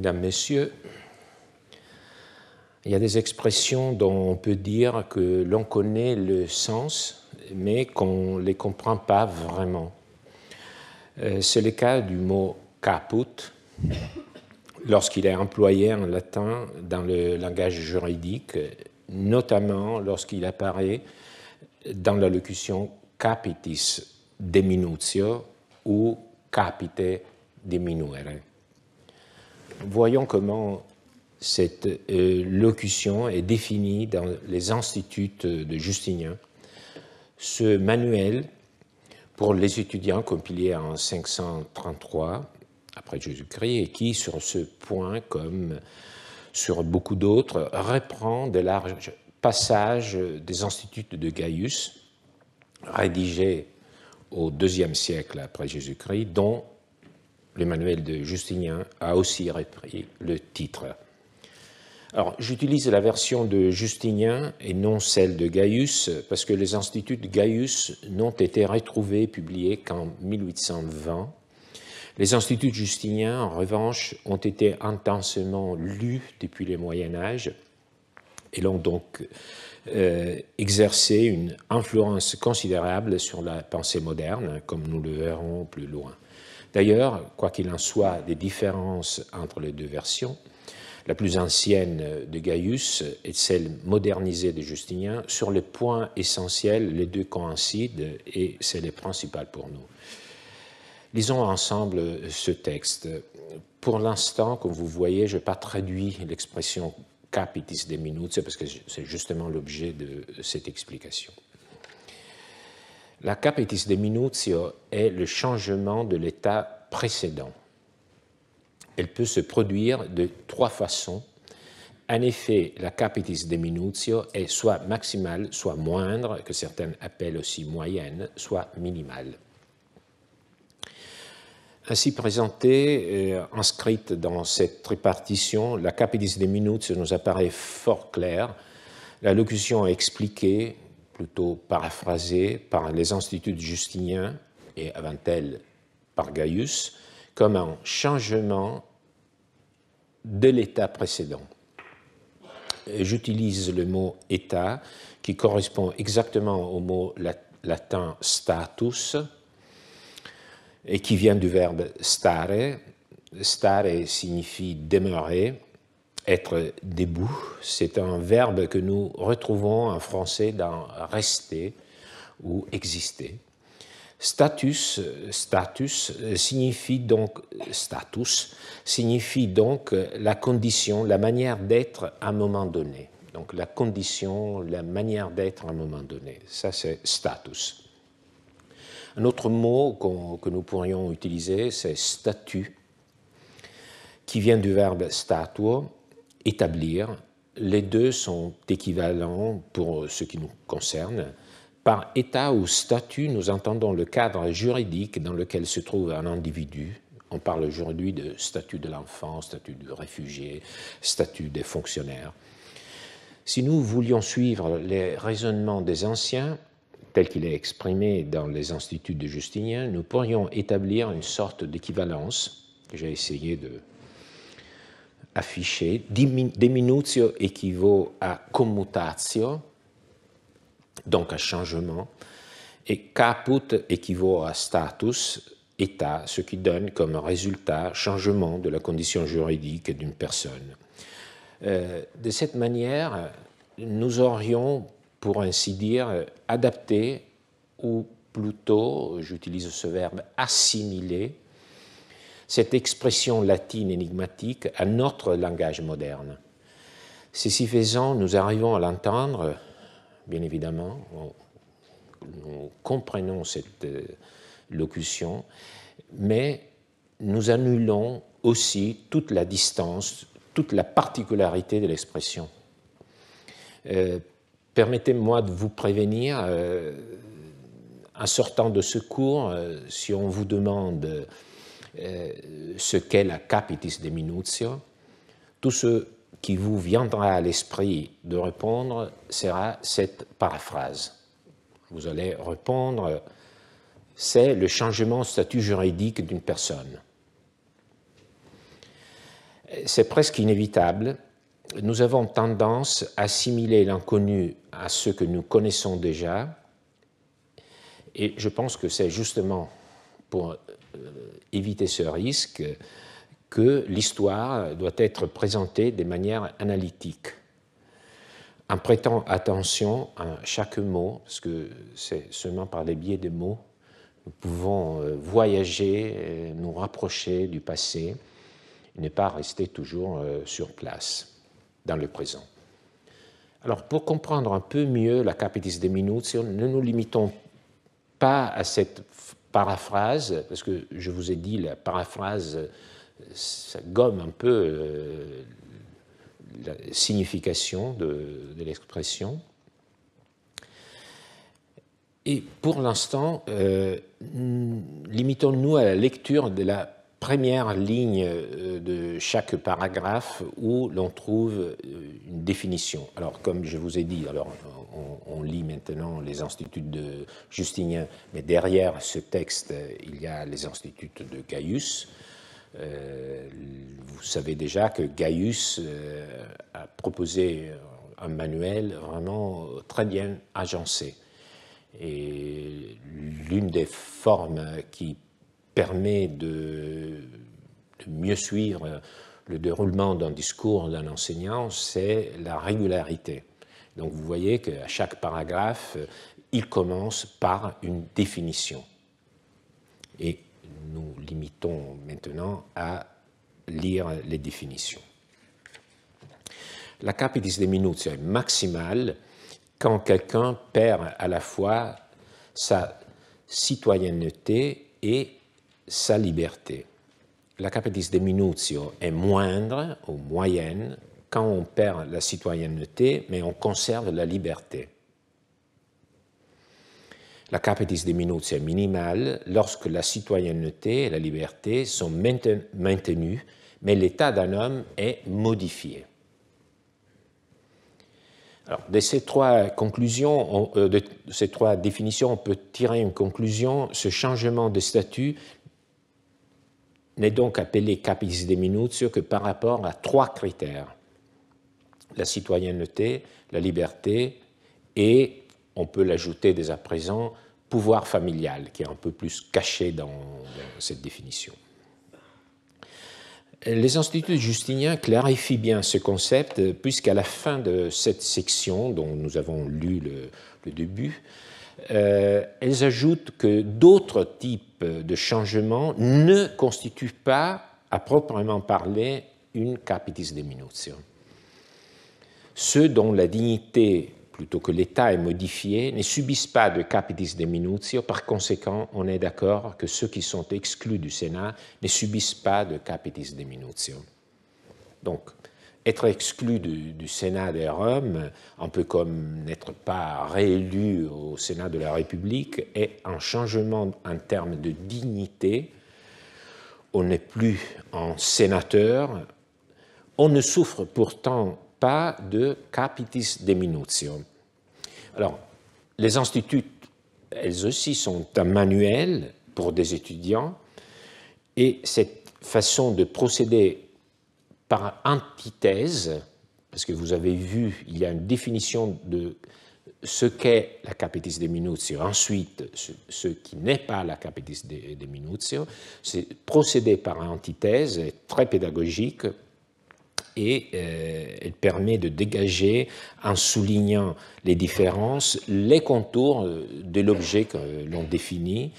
Mesdames, Messieurs, il y a des expressions dont on peut dire que l'on connaît le sens, mais qu'on ne les comprend pas vraiment. C'est le cas du mot caput, lorsqu'il est employé en latin dans le langage juridique, notamment lorsqu'il apparaît dans la locution capitis deminutio ou capite diminuere. Voyons comment cette locution est définie dans les instituts de Justinien. Ce manuel, pour les étudiants, compilé en 533 après Jésus-Christ, et qui, sur ce point, comme sur beaucoup d'autres, reprend de larges passages des instituts de Gaius, rédigés au IIe siècle après Jésus-Christ, dont le manuel de Justinien a aussi repris le titre. Alors, j'utilise la version de Justinien et non celle de Gaius, parce que les instituts de Gaius n'ont été retrouvés et publiés qu'en 1820. Les instituts de Justinien, en revanche, ont été intensément lus depuis le Moyen Âge et l'ont donc exercé une influence considérable sur la pensée moderne, comme nous le verrons plus loin. D'ailleurs, quoi qu'il en soit des différences entre les deux versions, la plus ancienne de Gaius et celle modernisée de Justinien, sur les points essentiels, les deux coïncident et c'est le principal pour nous. Lisons ensemble ce texte. Pour l'instant, comme vous voyez, je n'ai pas traduit l'expression capitis deminutio parce que c'est justement l'objet de cette explication. La capitis deminutio est le changement de l'état précédent. Elle peut se produire de trois façons. En effet, la capitis deminutio est soit maximale, soit moindre, que certains appellent aussi moyenne, soit minimale. Ainsi présentée, inscrite dans cette tripartition, la capitis deminutio nous apparaît fort claire. La locution est expliquée, plutôt paraphrasée, par les instituts justiniens et avant elle par Gaius, comme un changement de l'état précédent. J'utilise le mot état qui correspond exactement au mot latin status et qui vient du verbe stare. Stare signifie demeurer, être debout. C'est un verbe que nous retrouvons en français dans rester ou exister. Status signifie donc la condition, la manière d'être à un moment donné. Donc la condition, la manière d'être à un moment donné. Ça, c'est status. Un autre mot que nous pourrions utiliser, c'est statut, qui vient du verbe statuo, établir. Les deux sont équivalents pour ce qui nous concerne. Par état ou statut, nous entendons le cadre juridique dans lequel se trouve un individu. On parle aujourd'hui de statut de l'enfant, statut du réfugié, statut des fonctionnaires. Si nous voulions suivre les raisonnements des anciens, tel qu'il est exprimé dans les instituts de Justinien, nous pourrions établir une sorte d'équivalence que j'ai essayé de afficher. Deminutio équivaut à commutatio, donc à changement, et caput équivaut à status, état, ce qui donne comme résultat changement de la condition juridique d'une personne. De cette manière, nous aurions, pour ainsi dire, adapté, ou plutôt, j'utilise ce verbe, assimiler, cette expression latine énigmatique à notre langage moderne. Ceci faisant, nous arrivons à l'entendre. Bien évidemment, nous comprenons cette locution, mais nous annulons aussi toute la distance, toute la particularité de l'expression. Permettez-moi de vous prévenir, en sortant de ce cours, si on vous demande ce qu'est la capitis deminutio, tout ce qui vous viendra à l'esprit de répondre sera cette paraphrase. Vous allez répondre, c'est le changement de statut juridique d'une personne. C'est presque inévitable. Nous avons tendance à assimiler l'inconnu à ce que nous connaissons déjà, et je pense que c'est justement pour éviter ce risque que l'histoire doit être présentée de manière analytique, en prêtant attention à chaque mot, parce que c'est seulement par les biais des mots nous pouvons voyager, nous rapprocher du passé, et ne pas rester toujours sur place, dans le présent. Alors, pour comprendre un peu mieux la Capitis Diminutio, ne nous limitons pas à cette paraphrase, parce que je vous ai dit, la paraphrase, ça gomme un peu la signification de l'expression. Et pour l'instant, limitons-nous à la lecture de la première ligne de chaque paragraphe où l'on trouve une définition. Alors, comme je vous ai dit, alors, on lit maintenant les instituts de Justinien, mais derrière ce texte, il y a les instituts de Gaius. Vous savez déjà que Gaius a proposé un manuel vraiment très bien agencé. Et l'une des formes qui permet de mieux suivre le déroulement d'un discours d'un enseignant, c'est la régularité. Donc vous voyez qu'à chaque paragraphe, il commence par une définition. Et nous limitons maintenant à lire les définitions. La Capitis Diminutio est maximale quand quelqu'un perd à la fois sa citoyenneté et sa liberté. La Capitis Diminutio est moindre ou moyenne quand on perd la citoyenneté, mais on conserve la liberté. La Capitis Diminutio est minimale lorsque la citoyenneté et la liberté sont maintenues, mais l'état d'un homme est modifié. Alors, de ces trois conclusions, de ces trois définitions, on peut tirer une conclusion. Ce changement de statut n'est donc appelé Capitis Diminutio que par rapport à trois critères: la citoyenneté, la liberté et, on peut l'ajouter dès à présent, pouvoir familial, qui est un peu plus caché dans cette définition. Les instituts justiniens clarifient bien ce concept, puisqu'à la fin de cette section, dont nous avons lu le début, elles ajoutent que d'autres types de changements ne constituent pas, à proprement parler, une Capitis Diminutio. Ceux dont la dignité, plutôt que l'état, est modifié, ne subissent pas de Capitis Diminutio. Par conséquent, on est d'accord que ceux qui sont exclus du Sénat ne subissent pas de Capitis Diminutio. Donc, être exclu du Sénat des Roms, un peu comme n'être pas réélu au Sénat de la République, est un changement en termes de dignité. On n'est plus un sénateur. On ne souffre pourtant pas de Capitis Diminutio. Alors, les instituts, elles aussi, sont un manuel pour des étudiants, et cette façon de procéder par antithèse, parce que vous avez vu, il y a une définition de ce qu'est la Capitis Diminutio, ensuite ce qui n'est pas la Capitis Diminutio, c'est procéder par antithèse, est très pédagogique, et elle permet de dégager, en soulignant les différences, les contours de l'objet que l'on définit.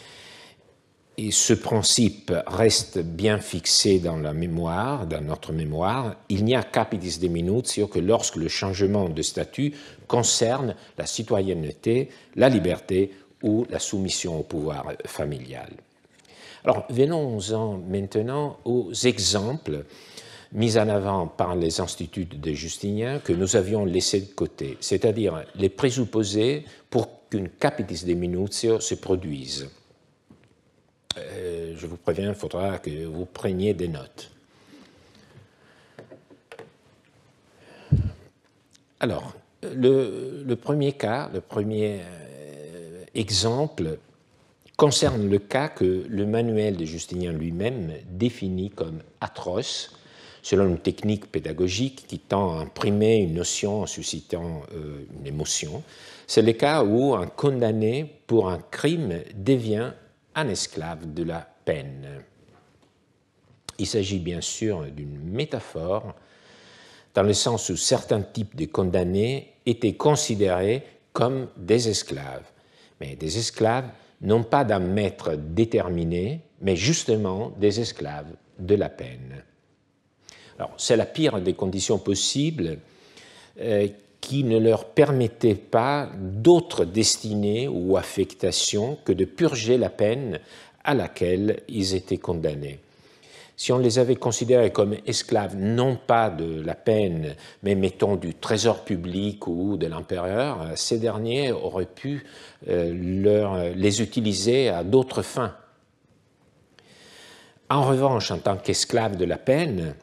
Et ce principe reste bien fixé dans la mémoire, dans notre mémoire. Il n'y a Capitis Diminutio que lorsque le changement de statut concerne la citoyenneté, la liberté ou la soumission au pouvoir familial. Alors, venons-en maintenant aux exemples mis en avant par les instituts de Justinien que nous avions laissés de côté, c'est-à-dire les présupposés pour qu'une Capitis Diminutio se produise. Je vous préviens, il faudra que vous preniez des notes. Alors, le premier cas, le premier exemple concerne le cas que le manuel de Justinien lui-même définit comme atroce, selon une technique pédagogique qui tend à imprimer une notion en suscitant une émotion. C'est le cas où un condamné pour un crime devient un esclave de la peine. Il s'agit bien sûr d'une métaphore, dans le sens où certains types de condamnés étaient considérés comme des esclaves. Mais des esclaves, non pas d'un maître déterminé, mais justement des esclaves de la peine. Alors, c'est la pire des conditions possibles qui ne leur permettait pas d'autre destinée ou affectation que de purger la peine à laquelle ils étaient condamnés. Si on les avait considérés comme esclaves, non pas de la peine, mais mettons du trésor public ou de l'empereur, ces derniers auraient pu les utiliser à d'autres fins. En revanche, en tant qu'esclaves de la peine,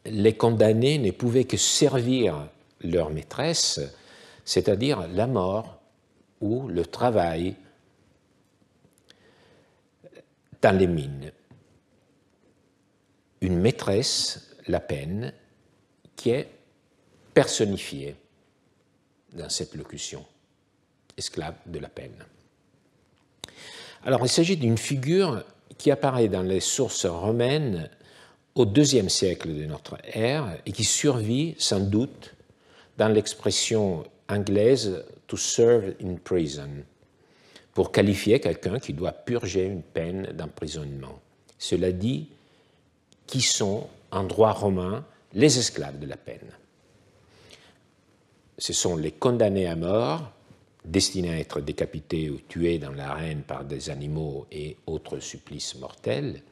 les condamnés ne pouvaient que servir leur maîtresse, c'est-à-dire la mort ou le travail dans les mines. Une maîtresse, la peine, qui est personnifiée dans cette locution, esclave de la peine. Alors, il s'agit d'une figure qui apparaît dans les sources romaines au IIe siècle de notre ère et qui survit sans doute dans l'expression anglaise « to serve in prison » pour qualifier quelqu'un qui doit purger une peine d'emprisonnement. Cela dit, qui sont, en droit romain, les esclaves de la peine. Ce sont les condamnés à mort, destinés à être décapités ou tués dans l'arène par des animaux et autres supplices mortels,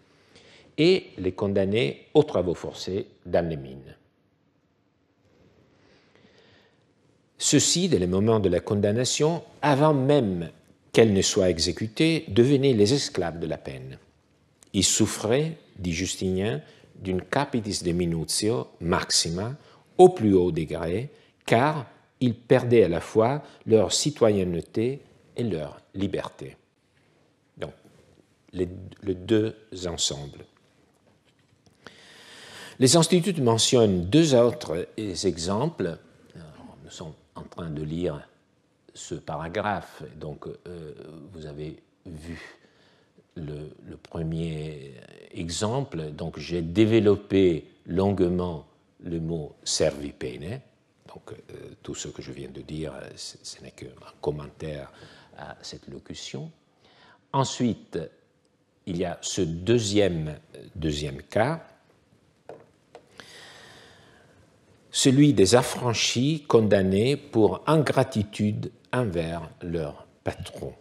et les condamnés aux travaux forcés dans les mines. Ceux-ci, dès le moment de la condamnation, avant même qu'elle ne soit exécutée, devenaient les esclaves de la peine. Ils souffraient, dit Justinien, d'une capitis deminutio maxima au plus haut degré, car ils perdaient à la fois leur citoyenneté et leur liberté. Donc, les deux ensemble. Les instituts mentionnent deux autres exemples. Alors, nous sommes en train de lire ce paragraphe, donc vous avez vu le premier exemple. Donc j'ai développé longuement le mot servipene. Donc tout ce que je viens de dire, ce n'est qu'un commentaire à cette locution. Ensuite, il y a ce deuxième cas, celui des affranchis condamnés pour ingratitude envers leur patron.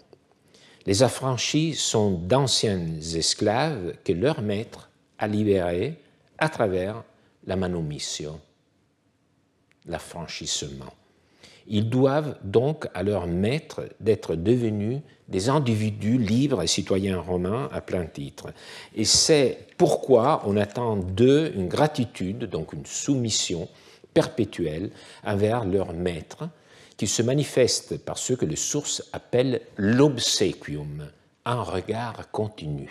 Les affranchis sont d'anciens esclaves que leur maître a libérés à travers la manumissio, l'affranchissement. Ils doivent donc à leur maître d'être devenus des individus libres et citoyens romains à plein titre. Et c'est pourquoi on attend d'eux une gratitude, donc une soumission perpétuelle envers leur maître, qui se manifeste par ce que les sources appellent l'obsequium, un regard continu.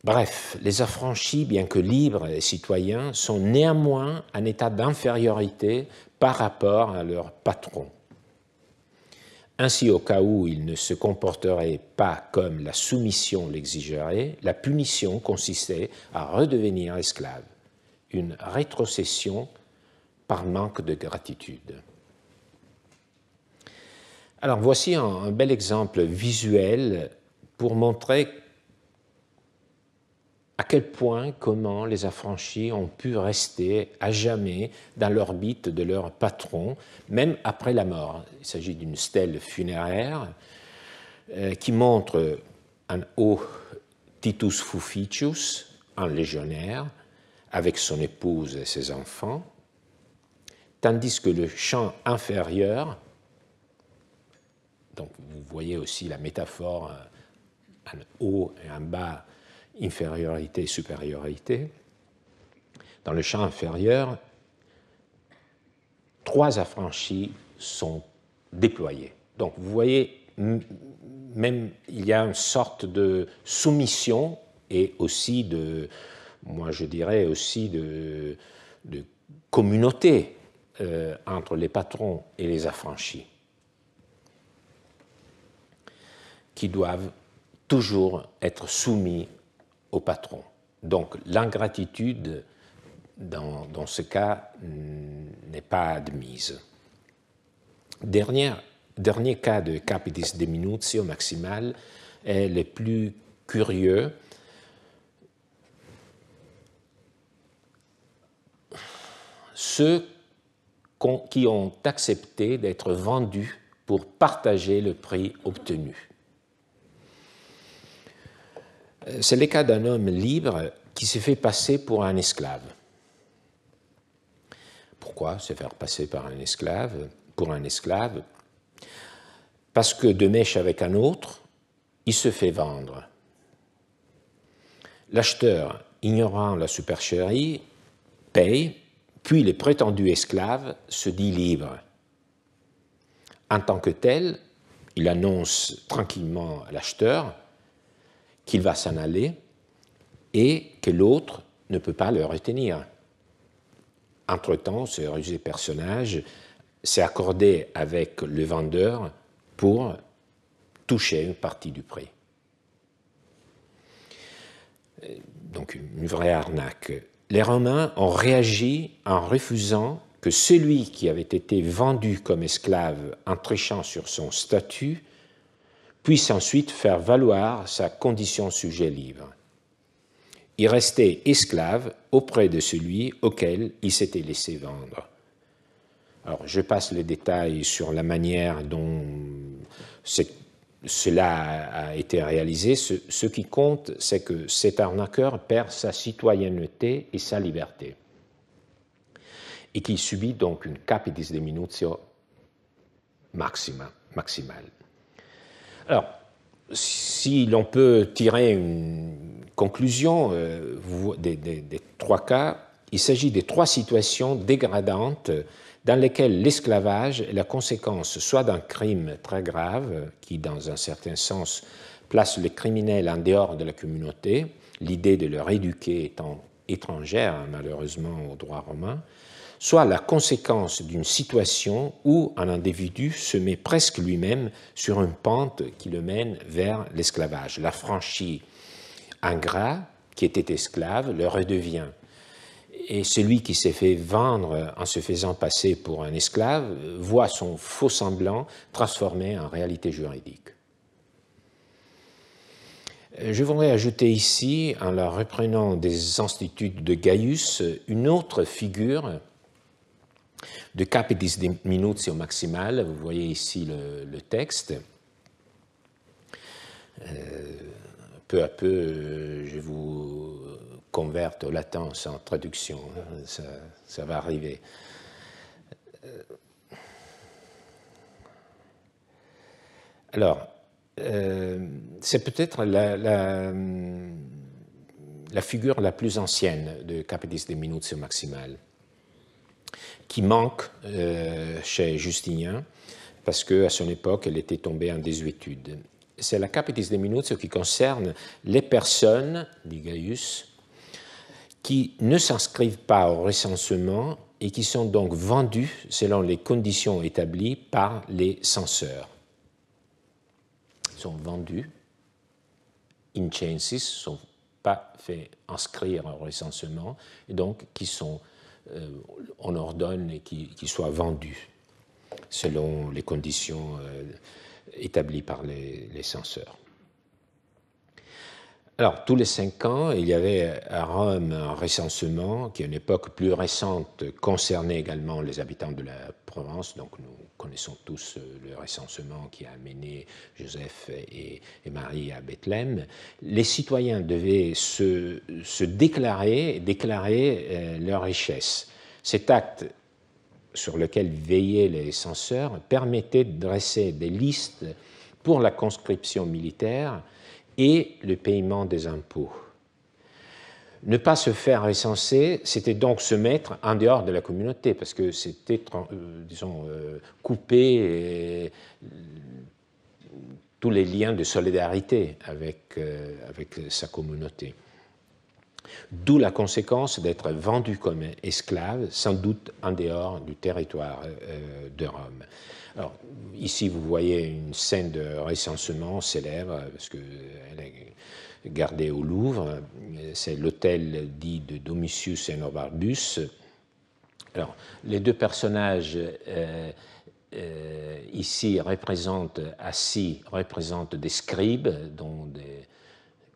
Bref, les affranchis, bien que libres et citoyens, sont néanmoins en état d'infériorité par rapport à leur patron. Ainsi, au cas où ils ne se comporteraient pas comme la soumission l'exigerait, la punition consistait à redevenir esclaves, une rétrocession par manque de gratitude. Alors voici un bel exemple visuel pour montrer à quel point, comment les affranchis ont pu rester à jamais dans l'orbite de leur patron, même après la mort. Il s'agit d'une stèle funéraire qui montre un haut Titus Fuficius, un légionnaire, avec son épouse et ses enfants, tandis que le champ inférieur, donc vous voyez aussi la métaphore, un haut et un bas, infériorité et supériorité. Dans le champ inférieur, 3 affranchis sont déployés. Donc vous voyez, même il y a une sorte de soumission et aussi moi je dirais aussi de communauté entre les patrons et les affranchis, qui doivent toujours être soumis au patron. Donc l'ingratitude, dans ce cas, n'est pas admise. Dernier cas de capitis diminutio maximal est le plus curieux. Ceux qui ont accepté d'être vendus pour partager le prix obtenu. C'est le cas d'un homme libre qui se fait passer pour un esclave. Pourquoi se faire passer pour un esclave? Parce que de mèche avec un autre, il se fait vendre. L'acheteur, ignorant la supercherie, paye, puis le prétendu esclave se dit libre. En tant que tel, il annonce tranquillement à l'acheteur qu'il va s'en aller et que l'autre ne peut pas le retenir. Entre-temps, ce rusé personnage s'est accordé avec le vendeur pour toucher une partie du prix. Donc une vraie arnaque. Les Romains ont réagi en refusant que celui qui avait été vendu comme esclave en trichant sur son statut puisse ensuite faire valoir sa condition sujet libre. Il restait esclave auprès de celui auquel il s'était laissé vendre. Alors, je passe les détails sur la manière dont cela a été réalisé. Ce qui compte, c'est que cet arnaqueur perd sa citoyenneté et sa liberté, et qu'il subit donc une capitis diminutio maximale. Alors, si l'on peut tirer une conclusion des trois cas, il s'agit des trois situations dégradantes dans lesquelles l'esclavage est la conséquence soit d'un crime très grave, qui dans un certain sens place les criminels en dehors de la communauté, l'idée de leur éduquer étant étrangère malheureusement au droit romain, soit la conséquence d'une situation où un individu se met presque lui-même sur une pente qui le mène vers l'esclavage. L'affranchi ingrat, qui était esclave, le redevient. Et celui qui s'est fait vendre en se faisant passer pour un esclave voit son faux semblant transformé en réalité juridique. Je voudrais ajouter ici, en la reprenant des instituts de Gaius, une autre figure de capitis diminutio maximale. Vous voyez ici le texte. Peu à peu, je vous converte au latin sans traduction. Ça va arriver. Alors, c'est peut-être la figure la plus ancienne de capitis diminutio maximale, qui manque chez Justinien, parce qu'à son époque, elle était tombée en désuétude. C'est la capitis diminutio qui concerne les personnes, dit Gaius, qui ne s'inscrivent pas au recensement et qui sont donc vendues selon les conditions établies par les censeurs. Ils sont vendus, incensis, sont pas fait inscrire au recensement, et donc on ordonne et qui soient vendus selon les conditions établies par les censeurs. Alors, tous les 5 ans, il y avait à Rome un recensement qui, à une époque plus récente, concernait également les habitants de la Provence. Donc, nous connaissons tous le recensement qui a amené Joseph et Marie à Bethléem. Les citoyens devaient se déclarer leur richesse. Cet acte sur lequel veillaient les censeurs permettait de dresser des listes pour la conscription militaire et le paiement des impôts. Ne pas se faire recenser, c'était donc se mettre en dehors de la communauté, parce que c'était, couper tous les liens de solidarité avec sa communauté. d'où la conséquence d'être vendu comme esclave, sans doute en dehors du territoire de Rome. Alors, ici, vous voyez une scène de recensement célèbre, parce qu'elle est gardée au Louvre. C'est l'hôtel dit de Domitius Enobarbus. Alors, les deux personnages ici assis représentent des scribes, dont des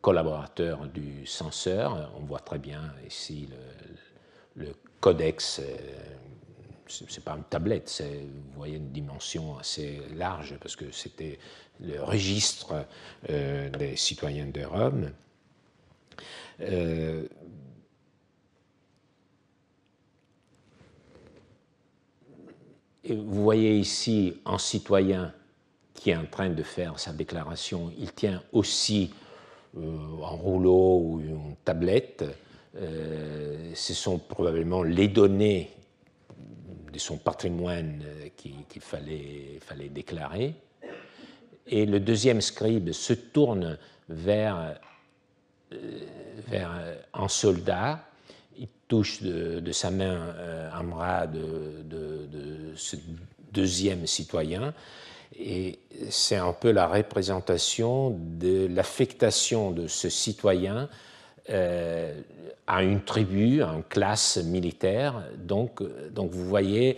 collaborateurs du censeur. On voit très bien ici le codex. Ce n'est pas une tablette, vous voyez une dimension assez large parce que c'était le registre des citoyens de Rome. Et vous voyez ici un citoyen qui est en train de faire sa déclaration. Il tient aussi un rouleau ou une tablette. Ce sont probablement les données de son patrimoine qu'il fallait déclarer. Et le deuxième scribe se tourne vers un soldat. Il touche de sa main un bras de ce deuxième citoyen. Et c'est un peu la représentation de l'affectation de ce citoyen à une tribu, à une classe militaire. Donc vous voyez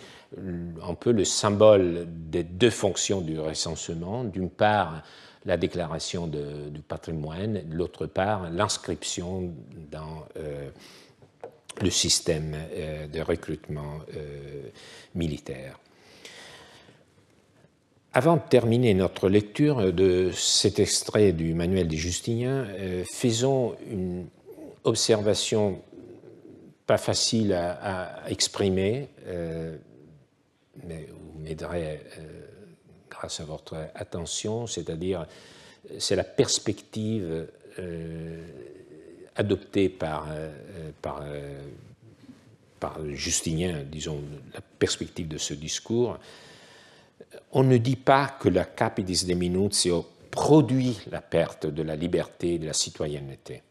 un peu le symbole des deux fonctions du recensement. D'une part, la déclaration du patrimoine, d'autre part, l'inscription dans le système de recrutement militaire. Avant de terminer notre lecture de cet extrait du manuel des Justiniens, faisons une observation pas facile à exprimer, mais vous m'aiderez grâce à votre attention, c'est-à-dire c'est la perspective adoptée par Justinien, disons la perspective de ce discours. On ne dit pas que la Capitis de Minutio produit la perte de la liberté et de la citoyenneté.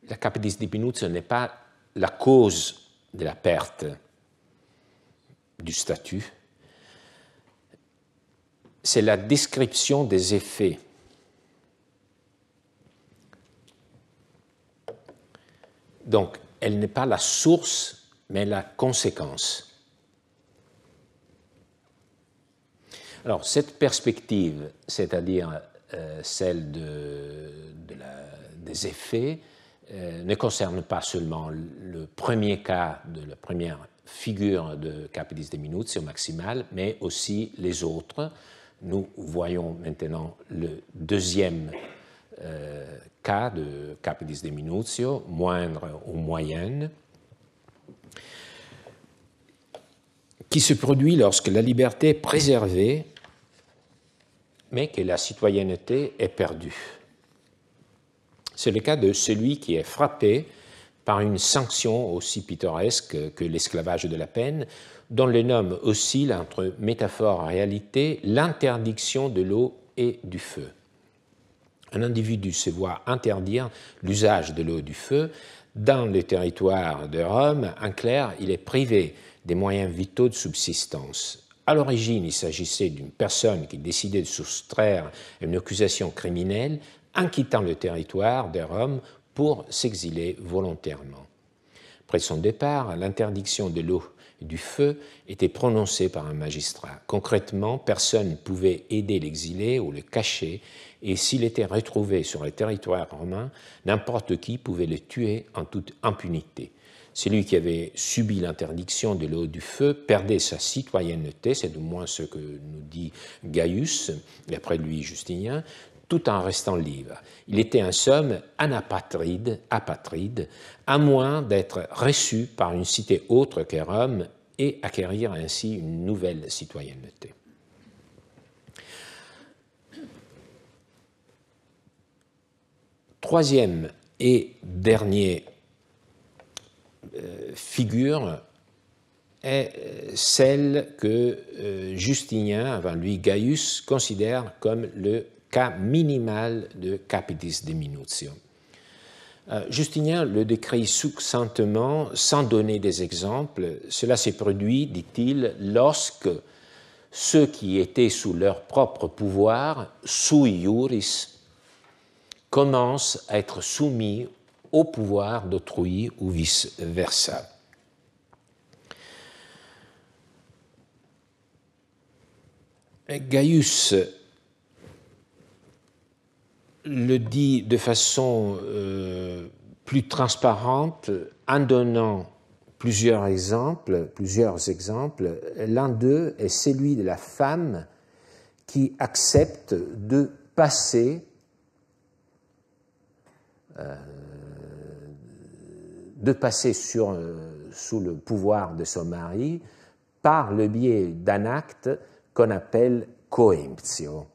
La Capitis de Minutio n'est pas la cause de la perte du statut, c'est la description des effets. Donc, elle n'est pas la source, mais la conséquence. Alors, cette perspective, c'est-à-dire celle des effets, ne concerne pas seulement le premier cas de la première figure de Capitis de Minutio maximale, mais aussi les autres. Nous voyons maintenant le deuxième cas de Capitis de Minutio, moindre ou moyenne, qui se produit lorsque la liberté est préservée, mais que la citoyenneté est perdue. C'est le cas de celui qui est frappé par une sanction aussi pittoresque que l'esclavage de la peine, dont le nom oscille entre métaphore et réalité, l'interdiction de l'eau et du feu. Un individu se voit interdire l'usage de l'eau et du feu. Dans le territoire de Rome, en clair, il est privé des moyens vitaux de subsistance. À l'origine, il s'agissait d'une personne qui décidait de soustraire à une accusation criminelle en quittant le territoire de Rome pour s'exiler volontairement. Après son départ, l'interdiction de l'eau et du feu était prononcée par un magistrat. Concrètement, personne ne pouvait aider l'exilé ou le cacher, et s'il était retrouvé sur le territoire romain, n'importe qui pouvait le tuer en toute impunité. Celui qui avait subi l'interdiction de l'eau et du feu perdait sa citoyenneté, c'est du moins ce que nous dit Gaius, et après lui Justinien, tout en restant libre. Il était en somme apatride, à moins d'être reçu par une cité autre que Rome et acquérir ainsi une nouvelle citoyenneté. Troisième et dernier figure est celle que Justinien, avant lui Gaius, considère comme le cas minimal de Capitis de Minutio. Justinien le décrit succinctement, sans donner des exemples. Cela s'est produit, dit-il, lorsque ceux qui étaient sous leur propre pouvoir, sui iuris, commencent à être soumis au pouvoir d'autrui ou vice-versa. Gaius le dit de façon plus transparente en donnant plusieurs exemples. L'un d'eux est celui de la femme qui accepte de passer sous le pouvoir de son mari par le biais d'un acte qu'on appelle coemptio,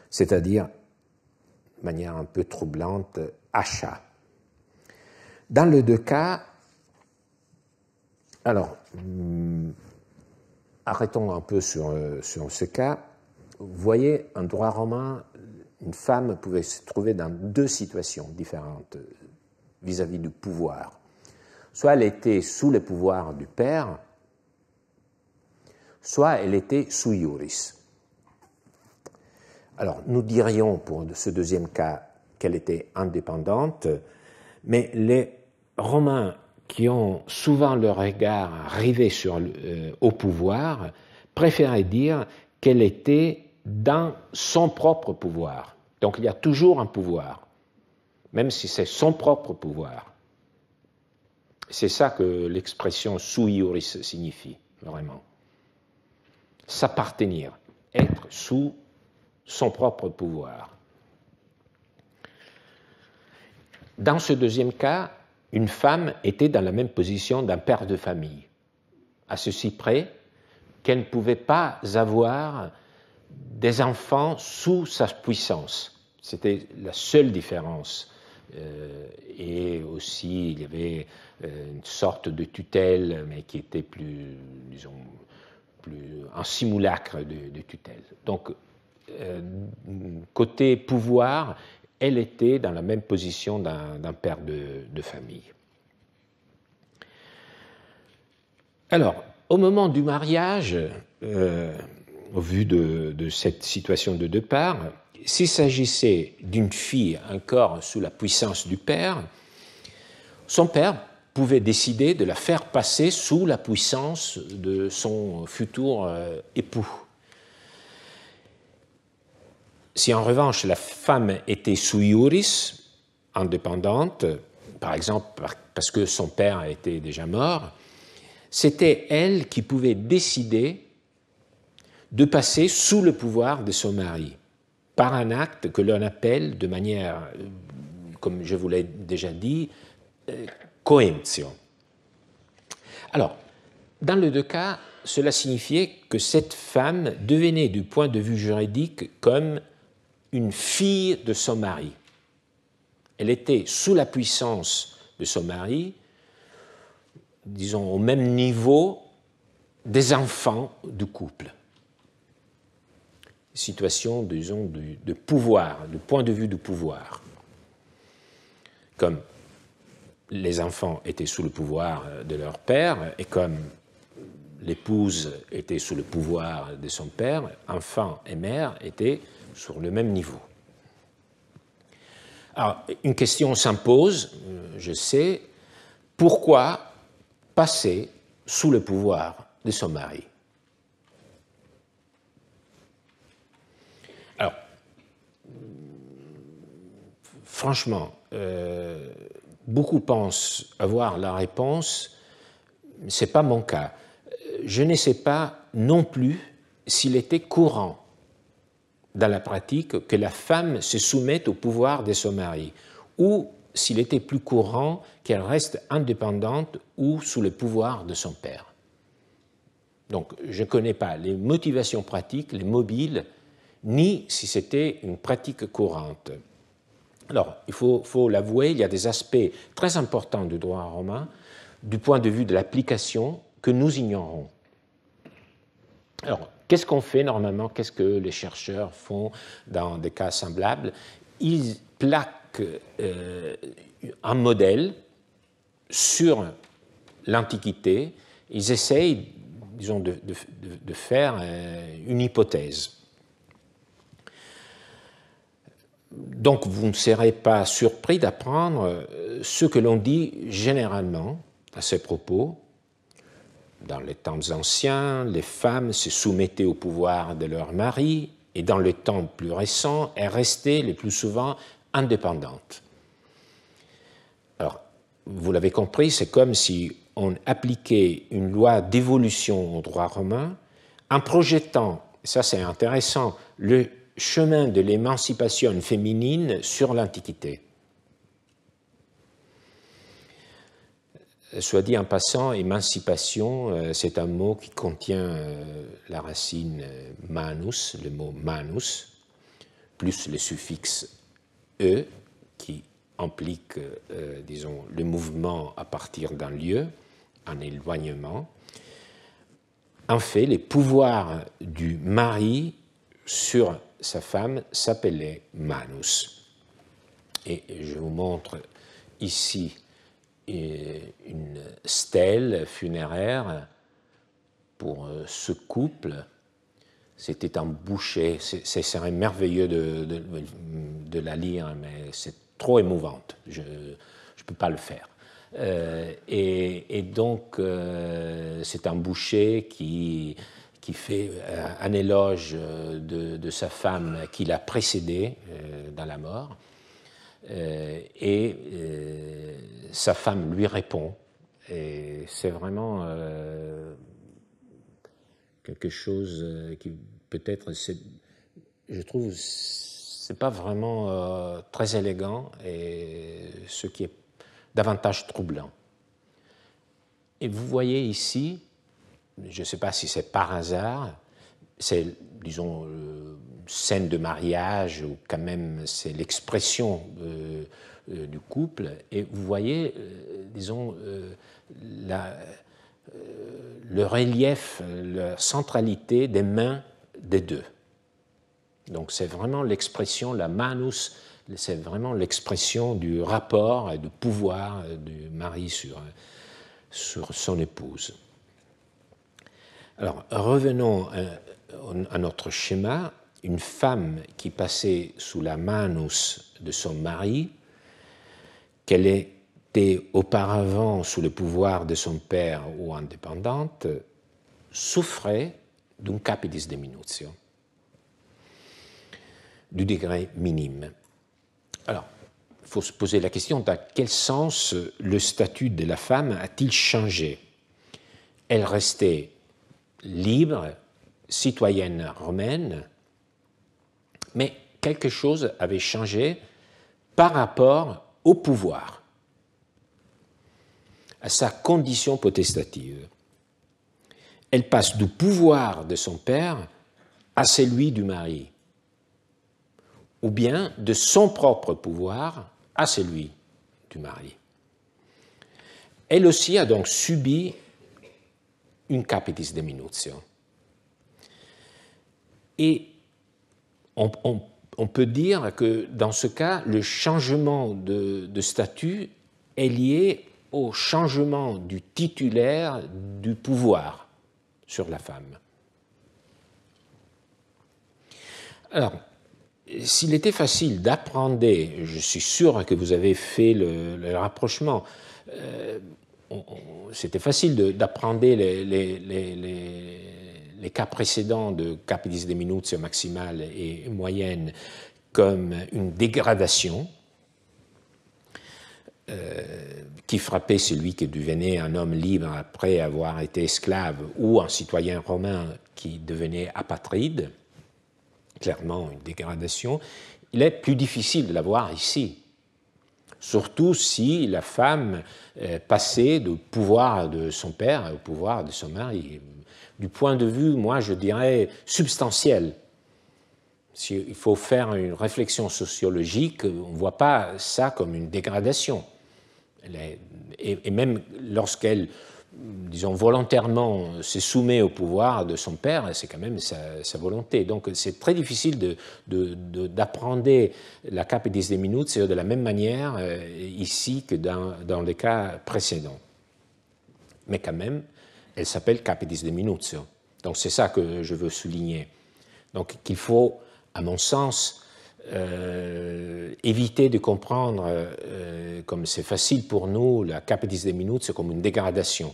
c'est-à-dire, de manière un peu troublante, achat. Dans les deux cas, alors, arrêtons un peu sur ce cas. Vous voyez, en droit romain, une femme pouvait se trouver dans deux situations différentes vis-à-vis du pouvoir. Soit elle était sous le pouvoir du père, soit elle était sui iuris. Alors, nous dirions pour ce deuxième cas qu'elle était indépendante, mais les Romains qui ont souvent leur regard rivé au pouvoir préféraient dire qu'elle était dans son propre pouvoir. Donc il y a toujours un pouvoir, même si c'est son propre pouvoir. C'est ça que l'expression sui iuris signifie, vraiment. S'appartenir, être sous son propre pouvoir. Dans ce deuxième cas, une femme était dans la même position d'un père de famille, à ceci près qu'elle ne pouvait pas avoir des enfants sous sa puissance. C'était la seule différence. Et aussi, il y avait une sorte de tutelle, mais qui était plus, disons, un simulacre de tutelle. Donc, côté pouvoir, elle était dans la même position d'un père de famille. Alors, au moment du mariage, au vu de cette situation de deux parts, s'il s'agissait d'une fille encore sous la puissance du père, son père pouvait décider de la faire passer sous la puissance de son futur époux. Si en revanche la femme était sui iuris, indépendante, par exemple parce que son père était déjà mort, c'était elle qui pouvait décider de passer sous le pouvoir de son mari, par un acte que l'on appelle de manière, comme je vous l'ai déjà dit, coemptio. Alors, dans les deux cas, cela signifiait que cette femme devenait, du point de vue juridique, comme une fille de son mari. Elle était sous la puissance de son mari, disons au même niveau des enfants du couple. Situation, disons, de pouvoir, du point de vue du pouvoir. Comme les enfants étaient sous le pouvoir de leur père et comme l'épouse était sous le pouvoir de son père, enfant et mère étaient sur le même niveau. Alors, une question s'impose, je sais, pourquoi passer sous le pouvoir de son mari? Alors, franchement, beaucoup pensent avoir la réponse, ce n'est pas mon cas. Je ne sais pas non plus s'il était courant dans la pratique que la femme se soumette au pouvoir de son mari, ou s'il était plus courant qu'elle reste indépendante ou sous le pouvoir de son père. Donc, je ne connais pas les motivations pratiques, les mobiles, ni si c'était une pratique courante. Alors, il faut l'avouer, il y a des aspects très importants du droit romain du point de vue de l'application que nous ignorons. Alors, qu'est-ce qu'on fait normalement? Qu'est-ce que les chercheurs font dans des cas semblables? ils plaquent un modèle sur l'Antiquité. Ils essayent, disons, de faire une hypothèse. Donc, vous ne serez pas surpris d'apprendre ce que l'on dit généralement à ces propos. Dans les temps anciens, les femmes se soumettaient au pouvoir de leur mari, et dans le temps plus récent, elles restaient le plus souvent indépendantes. Alors, vous l'avez compris, c'est comme si on appliquait une loi d'évolution au droit romain en projetant, ça c'est intéressant, le chemin de l'émancipation féminine sur l'Antiquité. Soit dit en passant, émancipation, c'est un mot qui contient la racine manus, le mot manus, plus le suffixe e, qui implique, disons, le mouvement à partir d'un lieu, un éloignement. En fait, les pouvoirs du mari sur sa femme s'appelait manus. Et je vous montre ici une stèle funéraire pour ce couple. C'était un boucher. Ce serait merveilleux de la lire, mais c'est trop émouvante. Je ne peux pas le faire. Et donc, c'est un boucher qui fait un éloge de sa femme qui l'a précédé dans la mort. Et sa femme lui répond. Et c'est vraiment quelque chose qui peut-être, je trouve, c'est pas vraiment très élégant et ce qui est davantage troublant. Et vous voyez ici, je ne sais pas si c'est par hasard, c'est, disons, scène de mariage, ou quand même c'est l'expression du couple, et vous voyez, disons, le relief, la centralité des mains des deux. Donc c'est vraiment l'expression, la manus, c'est vraiment l'expression du rapport et du pouvoir du mari sur son épouse. Alors revenons à notre schéma. Une femme qui passait sous la manus de son mari, qu'elle était auparavant sous le pouvoir de son père ou indépendante, souffrait d'un capitis deminutio, du degré minime. Alors, il faut se poser la question, dans quel sens le statut de la femme a-t-il changé? Elle restait libre, citoyenne romaine, mais quelque chose avait changé par rapport au pouvoir, à sa condition potestative. Elle passe du pouvoir de son père à celui du mari, ou bien de son propre pouvoir à celui du mari. Elle aussi a donc subi une capitis deminutio. Et on peut dire que dans ce cas, le changement de statut est lié au changement du titulaire du pouvoir sur la femme. Alors, s'il était facile d'apprendre, je suis sûr que vous avez fait le rapprochement, c'était facile d'apprendre les cas précédents de capitis deminutio maximale et moyenne comme une dégradation qui frappait celui qui devenait un homme libre après avoir été esclave ou un citoyen romain qui devenait apatride, clairement une dégradation. Il est plus difficile de la voir ici, surtout si la femme passait du pouvoir de son père au pouvoir de son mari. Du point de vue, moi, je dirais, substantiel. Il faut faire une réflexion sociologique, on ne voit pas ça comme une dégradation. Et même lorsqu'elle disons, volontairement se soumet au pouvoir de son père, c'est quand même sa volonté. Donc c'est très difficile d'apprendre la Capedis de Minutio de la même manière ici que dans les cas précédents. Mais quand même, elle s'appelle Capedis de Minutio. Donc c'est ça que je veux souligner. Donc qu'il faut, à mon sens, éviter de comprendre, comme c'est facile pour nous, la Capedis de Minutio comme une dégradation.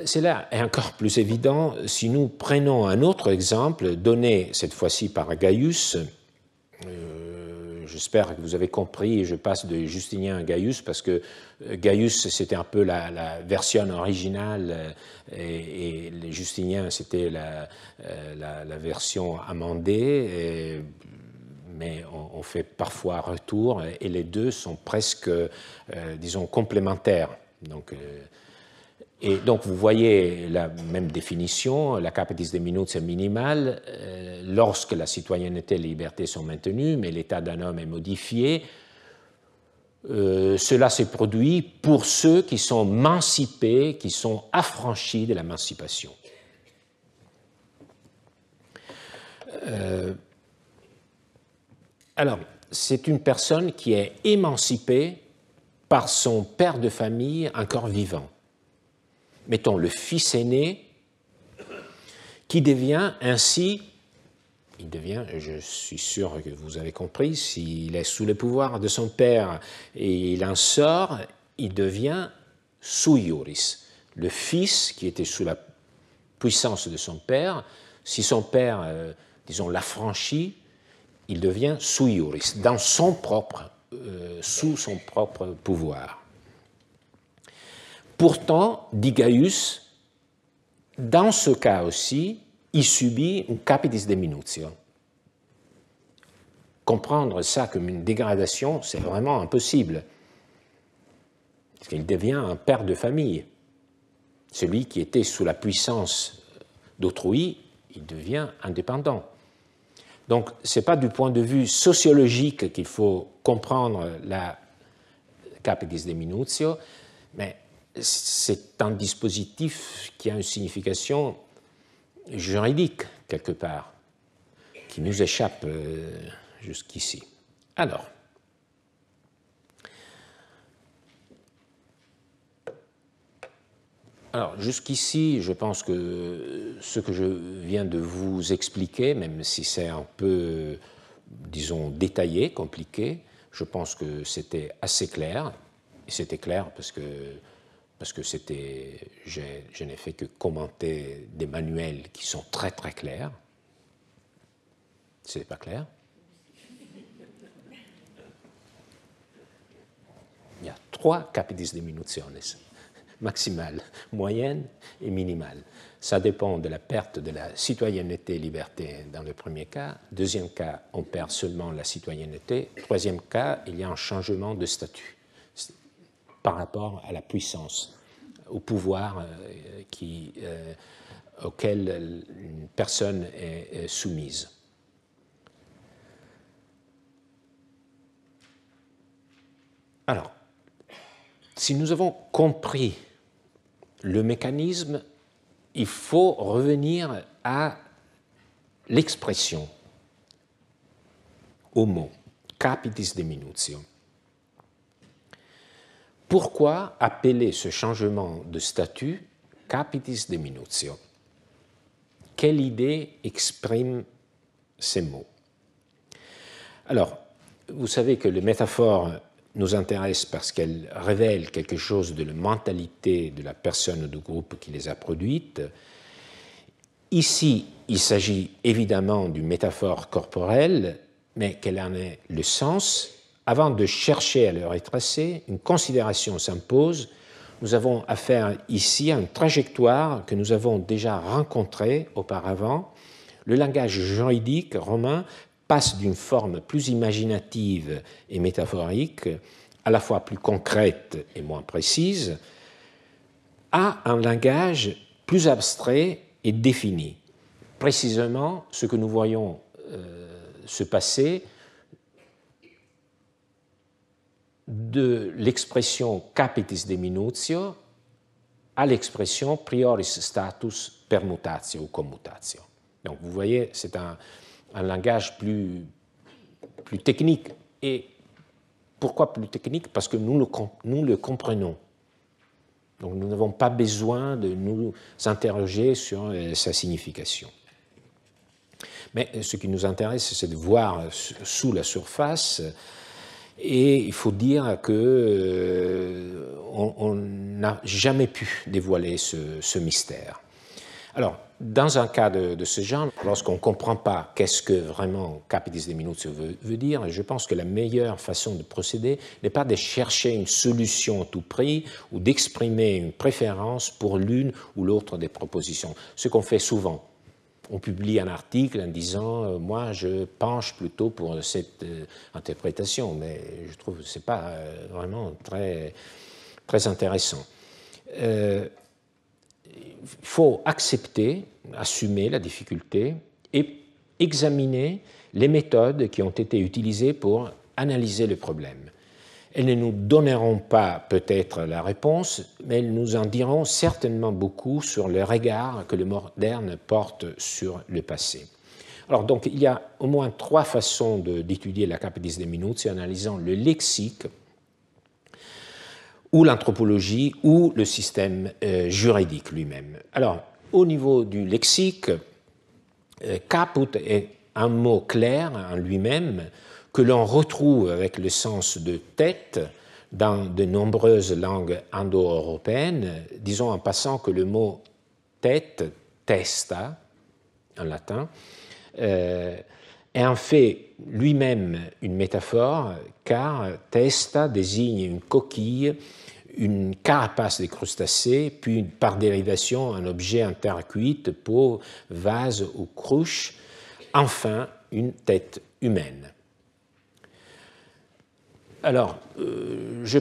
Cela est encore plus évident si nous prenons un autre exemple donné cette fois-ci par Gaius. J'espère que vous avez compris, je passe de Justinien à Gaius parce que Gaius c'était un peu la version originale et les Justiniens c'était la version amendée, mais on fait parfois retour et les deux sont presque, disons, complémentaires. Et donc, vous voyez la même définition, la Capedis de Minutio minimale, lorsque la citoyenneté et la liberté sont maintenues, mais l'état d'un homme est modifié. Cela se produit pour ceux qui sont mancipés, qui sont affranchis de l'émancipation. Alors, c'est une personne qui est émancipée par son père de famille encore vivant. Mettons le fils aîné, qui devient ainsi, je suis sûr que vous avez compris, s'il est sous le pouvoir de son père et il en sort, il devient sui iuris. Le fils qui était sous la puissance de son père, si son père, disons, l'affranchit, il devient sui iuris, dans son propre, sous son propre pouvoir. Pourtant, dit Gaius, dans ce cas aussi, il subit une Capedis de Minutio. Comprendre ça comme une dégradation, c'est vraiment impossible. Parce qu'il devient un père de famille. Celui qui était sous la puissance d'autrui, il devient indépendant. Donc, ce n'est pas du point de vue sociologique qu'il faut comprendre la Capedis de Minutio, mais c'est un dispositif qui a une signification juridique, quelque part, qui nous échappe jusqu'ici. Alors, jusqu'ici, je pense que ce que je viens de vous expliquer, même si c'est un peu, disons, détaillé, compliqué, je pense que c'était assez clair. Et c'était clair parce que je n'ai fait que commenter des manuels qui sont très très clairs. C'est pas clair? Il y a 3 Capedis de Minutiones, maximale, moyenne et minimale. Ça dépend de la perte de la citoyenneté et liberté dans le premier cas. Deuxième cas, on perd seulement la citoyenneté. Troisième cas, il y a un changement de statut par rapport à la puissance, au pouvoir auquel une personne est soumise. Alors, si nous avons compris le mécanisme, il faut revenir à l'expression, au mot, Capedis de Minutio. Pourquoi appeler ce changement de statut Capedis de Minutio? Quelle idée exprime ces mots? Alors, vous savez que les métaphores nous intéressent parce qu'elles révèlent quelque chose de la mentalité de la personne ou du groupe qui les a produites. Ici, il s'agit évidemment d'une métaphore corporelle, mais quel en est le sens? Avant de chercher à le retracer, une considération s'impose. Nous avons affaire ici à une trajectoire que nous avons déjà rencontrée auparavant. Le langage juridique romain passe d'une forme plus imaginative et métaphorique, à la fois plus concrète et moins précise, à un langage plus abstrait et défini. Précisément ce que nous voyons se passer de l'expression capitis diminutio à l'expression prioris status permutatio ou commutatio. Donc vous voyez, c'est un langage plus technique. Et pourquoi plus technique? Parce que nous le comprenons. Donc nous n'avons pas besoin de nous interroger sur sa signification. Mais ce qui nous intéresse, c'est de voir sous la surface, et il faut dire qu'on n'a jamais pu dévoiler ce mystère. Alors, dans un cas de ce genre, lorsqu'on ne comprend pas qu'est-ce que vraiment capitis diminutio veut dire, je pense que la meilleure façon de procéder n'est pas de chercher une solution à tout prix ou d'exprimer une préférence pour l'une ou l'autre des propositions, ce qu'on fait souvent. On publie un article en disant « moi, je penche plutôt pour cette interprétation », mais je trouve que ce n'est pas vraiment très, très intéressant. Il faut accepter, assumer la difficulté et examiner les méthodes qui ont été utilisées pour analyser le problème. Elles ne nous donneront pas peut-être la réponse, mais elles nous en diront certainement beaucoup sur le regard que le moderne porte sur le passé. Alors donc il y a au moins 3 façons d'étudier la capitis diminutio en analysant le lexique ou l'anthropologie ou le système juridique lui-même. Alors au niveau du lexique, caput est un mot clair en lui-même que l'on retrouve avec le sens de tête dans de nombreuses langues indo-européennes. Disons en passant que le mot tête, testa, en latin, est en fait lui-même une métaphore, car testa désigne une coquille, une carapace des crustacés, puis par dérivation un objet en terre cuite, peau, vase ou cruche, enfin une tête humaine. Alors, je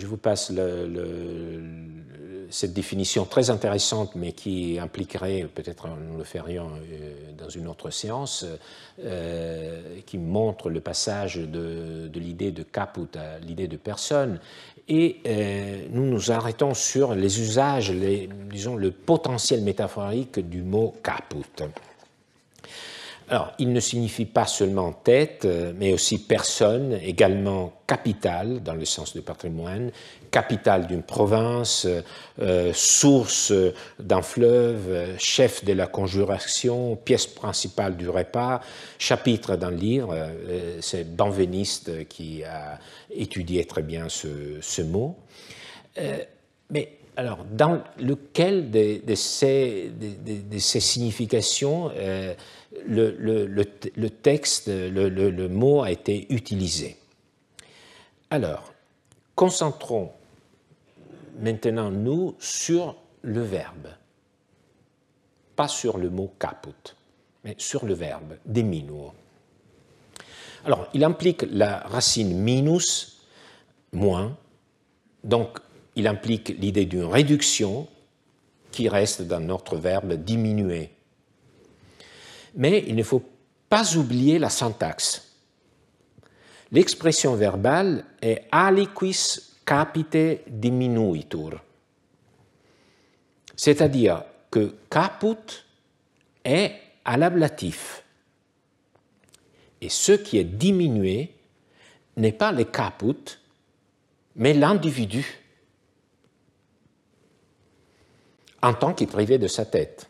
vous passe cette définition très intéressante, mais qui impliquerait, peut-être nous le ferions dans une autre séance, qui montre le passage de l'idée de caput à l'idée de personne. Et nous nous arrêtons sur les usages, disons, le potentiel métaphorique du mot caput. Alors, il ne signifie pas seulement tête, mais aussi personne, également capitale, dans le sens de patrimoine, capitale d'une province, source d'un fleuve, chef de la conjuration, pièce principale du repas, chapitre d'un livre. C'est Benveniste qui a étudié très bien ce mot. Mais alors, dans lequel de ces significations le texte, le mot a été utilisé? Alors, concentrons maintenant nous sur le verbe, pas sur le mot caput, mais sur le verbe diminuo. Alors, il implique la racine minus, moins, donc il implique l'idée d'une réduction qui reste dans notre verbe diminuer. Mais il ne faut pas oublier la syntaxe. L'expression verbale est aliquis capite diminuitur, c'est-à-dire que caput est à l'ablatif. Et ce qui est diminué n'est pas le caput, mais l'individu, en tant qu'il est privé de sa tête.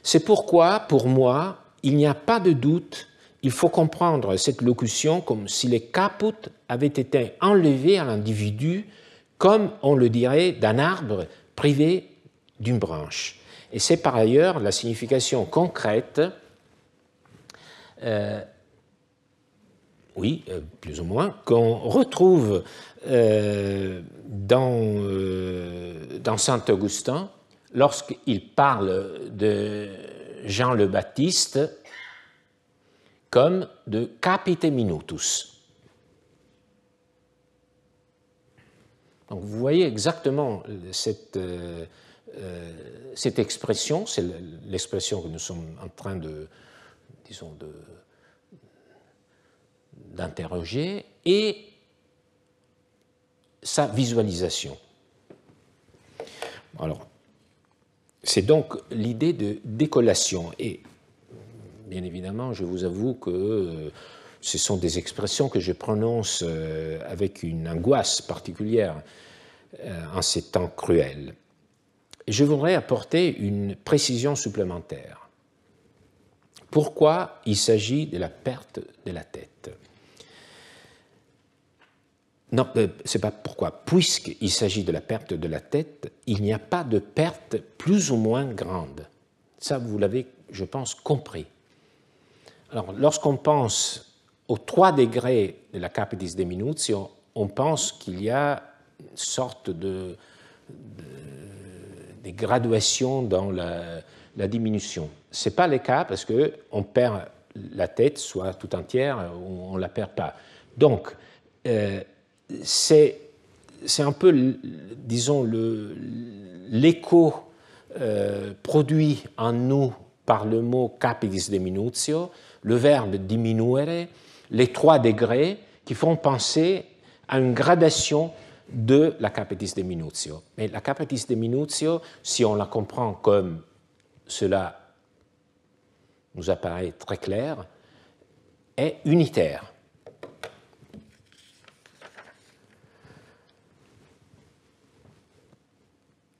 C'est pourquoi, pour moi, il n'y a pas de doute, il faut comprendre cette locution comme si le caput avait été enlevé à l'individu, comme on le dirait d'un arbre privé d'une branche. Et c'est par ailleurs la signification concrète, plus ou moins, qu'on retrouve dans saint Augustin lorsqu'il parle de Jean le Baptiste comme de capite minutus. Donc vous voyez exactement cette expression, c'est l'expression que nous sommes en train de d'interroger et sa visualisation. Alors, c'est donc l'idée de décollation. Et bien évidemment, je vous avoue que ce sont des expressions que je prononce avec une angoisse particulière en ces temps cruels. Je voudrais apporter une précision supplémentaire. Pourquoi il s'agit de la perte de la tête? Non, c'est pas pourquoi. Puisqu'il s'agit de la perte de la tête, il n'y a pas de perte plus ou moins grande. Ça, vous l'avez, je pense, compris. Alors, lorsqu'on pense aux 3 degrés de la capitis diminutio, on pense qu'il y a une sorte de graduations dans la diminution. Ce n'est pas le cas parce qu'on perd la tête, soit tout entière, ou on ne la perd pas. Donc, c'est un peu, disons, l'écho produit en nous par le mot capitis diminutio, le verbe diminuere, les 3 degrés qui font penser à une gradation de la capitis diminutio. Mais la capitis diminutio, si on la comprend comme cela nous apparaît très clair, est unitaire.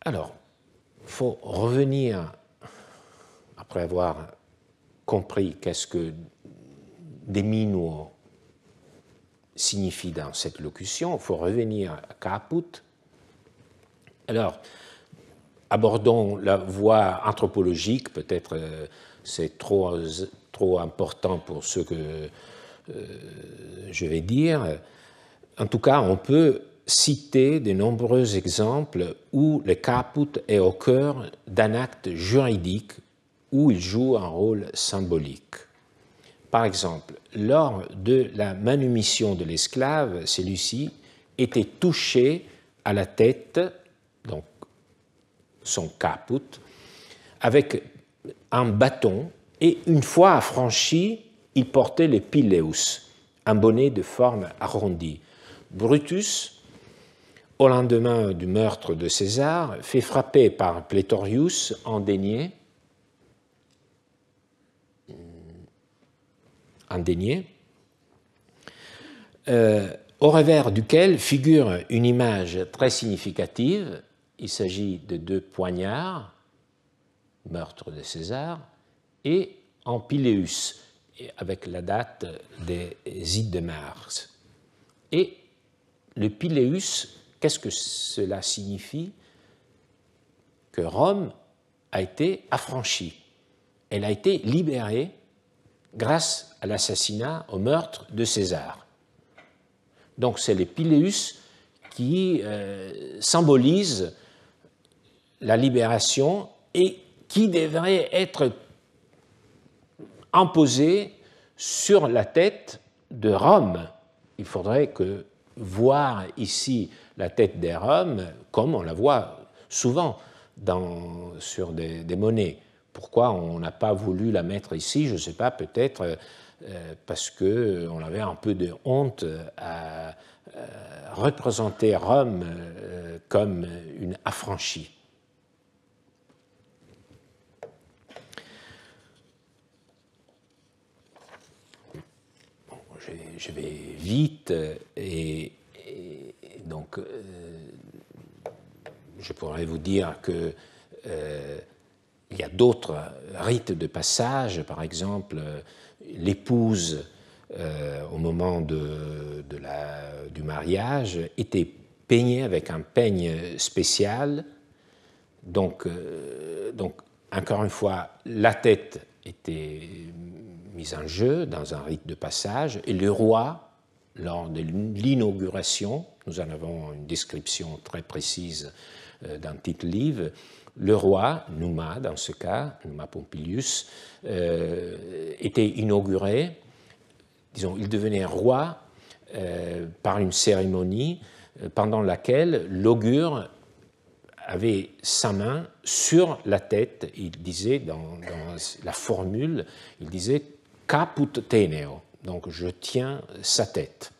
Alors, il faut revenir, après avoir compris qu'est-ce que diminuo signifie dans cette locution, il faut revenir à caput. Alors, abordons la voie anthropologique, peut-être c'est trop important pour ce que je vais dire. En tout cas, on peut citer de nombreux exemples où le caput est au cœur d'un acte juridique où il joue un rôle symbolique. Par exemple, lors de la manumission de l'esclave, celui-ci était touché à la tête, donc son caput, avec un bâton, et une fois affranchi, il portait le pileus, un bonnet de forme arrondie. Brutus, au lendemain du meurtre de César, fait frapper par Praetorius un denier, au revers duquel figure une image très significative. Il s'agit de 2 poignards, meurtre de César, et en pileus, avec la date des ides de mars. Et le pileus, qu'est-ce que cela signifie? Que Rome a été affranchie. Elle a été libérée grâce à l'assassinat, au meurtre de César. Donc c'est le pileus qui symbolise la libération et qui devrait être imposé sur la tête de Rome. Il faudrait que voir ici la tête de Rome comme on la voit souvent sur des monnaies. Pourquoi on n'a pas voulu la mettre ici? Je ne sais pas, peut-être parce qu'on avait un peu de honte à représenter Rome comme une affranchie. Je vais vite et donc je pourrais vous dire que il y a d'autres rites de passage, par exemple l'épouse au moment du mariage était peignée avec un peigne spécial, donc encore une fois la tête était mise en jeu dans un rite de passage, et le roi, lors de l'inauguration, nous en avons une description très précise dans Tite-Live, le roi, Numa dans ce cas, Numa Pompilius, était inauguré, disons, il devenait roi par une cérémonie pendant laquelle l'augure avait sa main sur la tête. Il disait dans la formule, il disait caput teneo, Donc je tiens sa tête.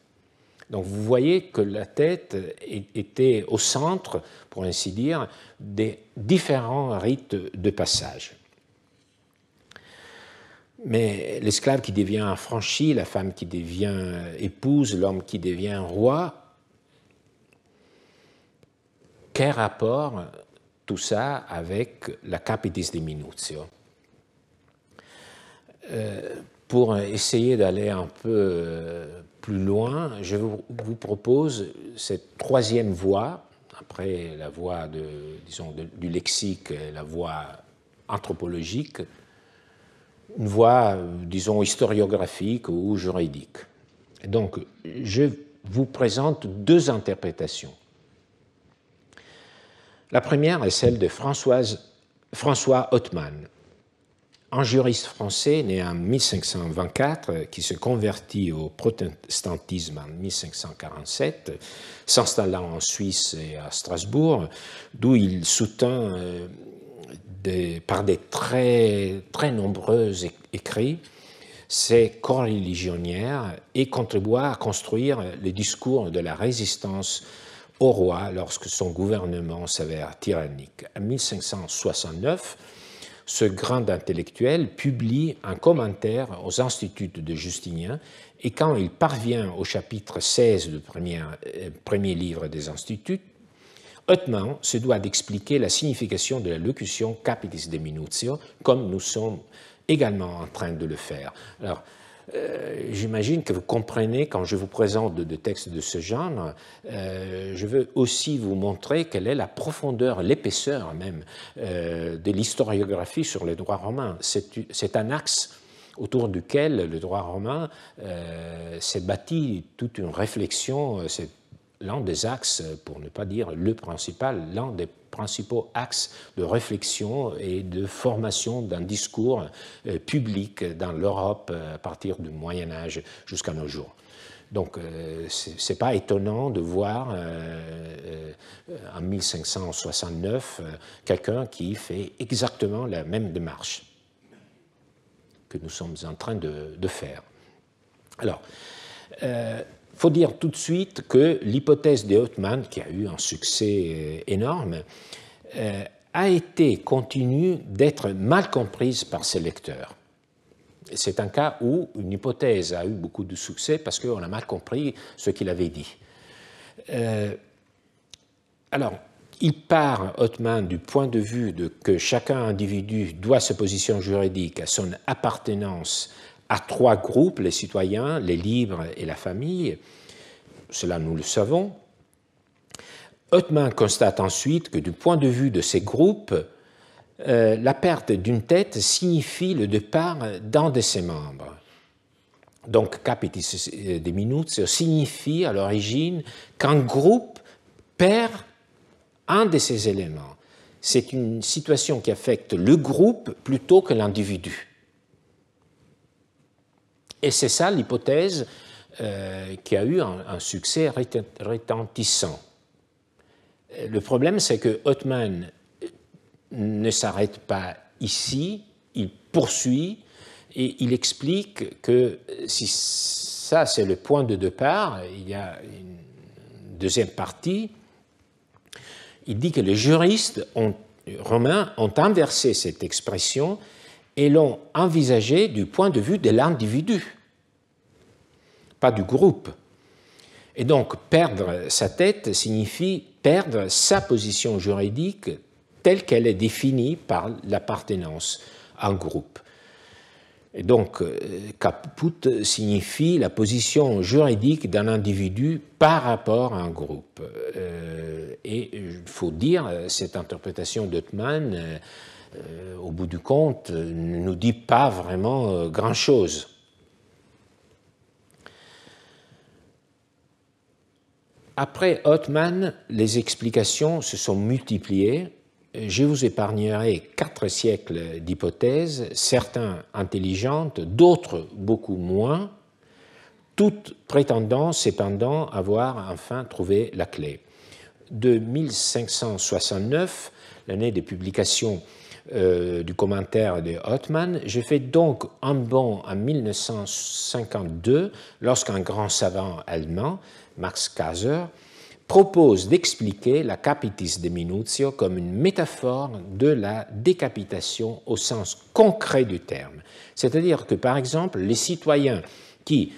Donc vous voyez que la tête était au centre, pour ainsi dire, des différents rites de passage. Mais l'esclave qui devient affranchi, la femme qui devient épouse, l'homme qui devient roi, quel rapport tout ça avec la capitis diminutio? Pour essayer d'aller un peu plus loin, je vous propose cette troisième voie, après la voie du lexique et la voie anthropologique, une voie, disons, historiographique ou juridique. Donc, je vous présente deux interprétations. La première est celle de François Othman, un juriste français né en 1524 qui se convertit au protestantisme en 1547, s'installant en Suisse et à Strasbourg, d'où il soutint par des très, très nombreux écrits ses coreligionnaires et contribua à construire le discours de la résistance au roi lorsque son gouvernement s'avère tyrannique. En 1569, ce grand intellectuel publie un commentaire aux Instituts de Justinien et quand il parvient au chapitre 16 du premier livre des Instituts, Othman se doit d'expliquer la signification de la locution capitis diminutio, comme nous sommes également en train de le faire. Alors, j'imagine que vous comprenez, quand je vous présente de textes de ce genre, je veux aussi vous montrer quelle est la profondeur, l'épaisseur même de l'historiographie sur le droit romain. C'est un axe autour duquel le droit romain s'est bâti toute une réflexion. C'est l'un des axes, pour ne pas dire le principal, l'un des principaux axes de réflexion et de formation d'un discours public dans l'Europe à partir du Moyen Âge jusqu'à nos jours. Donc, ce n'est pas étonnant de voir en 1569 quelqu'un qui fait exactement la même démarche que nous sommes en train de faire. Alors, il faut dire tout de suite que l'hypothèse de Othman, qui a eu un succès énorme, continue d'être mal comprise par ses lecteurs. C'est un cas où une hypothèse a eu beaucoup de succès parce qu'on a mal compris ce qu'il avait dit. Alors, il part, Othman, du point de vue que chaque individu doit sa position juridique à son appartenance à trois groupes, les citoyens, les libres et la famille. Cela, nous le savons. Othman constate ensuite que du point de vue de ces groupes, la perte d'une tête signifie le départ d'un de ses membres. Donc, capitis diminutio signifie à l'origine qu'un groupe perd un de ses éléments. C'est une situation qui affecte le groupe plutôt que l'individu. Et c'est ça l'hypothèse qui a eu un succès retentissant. Le problème, c'est que Othman ne s'arrête pas ici, il poursuit et il explique que si ça c'est le point de départ, il y a une deuxième partie. Il dit que les juristes romains ont inversé cette expression et l'ont envisagé du point de vue de l'individu, pas du groupe. Et donc, perdre sa tête signifie perdre sa position juridique telle qu'elle est définie par l'appartenance à un groupe. Et donc, caput signifie la position juridique d'un individu par rapport à un groupe. Et il faut dire, cette interprétation d'Othman, au bout du compte, ne nous dit pas vraiment grand-chose. Après Othman, les explications se sont multipliées. Je vous épargnerai 4 siècles d'hypothèses, certaines intelligentes, d'autres beaucoup moins, toutes prétendant cependant avoir enfin trouvé la clé. De 1569, l'année de publication du commentaire de Othman, je fais donc un bond en 1952, lorsqu'un grand savant allemand, Max Kaiser, propose d'expliquer la capitis de minutio comme une métaphore de la décapitation au sens concret du terme. C'est-à-dire que, par exemple, les citoyens qui,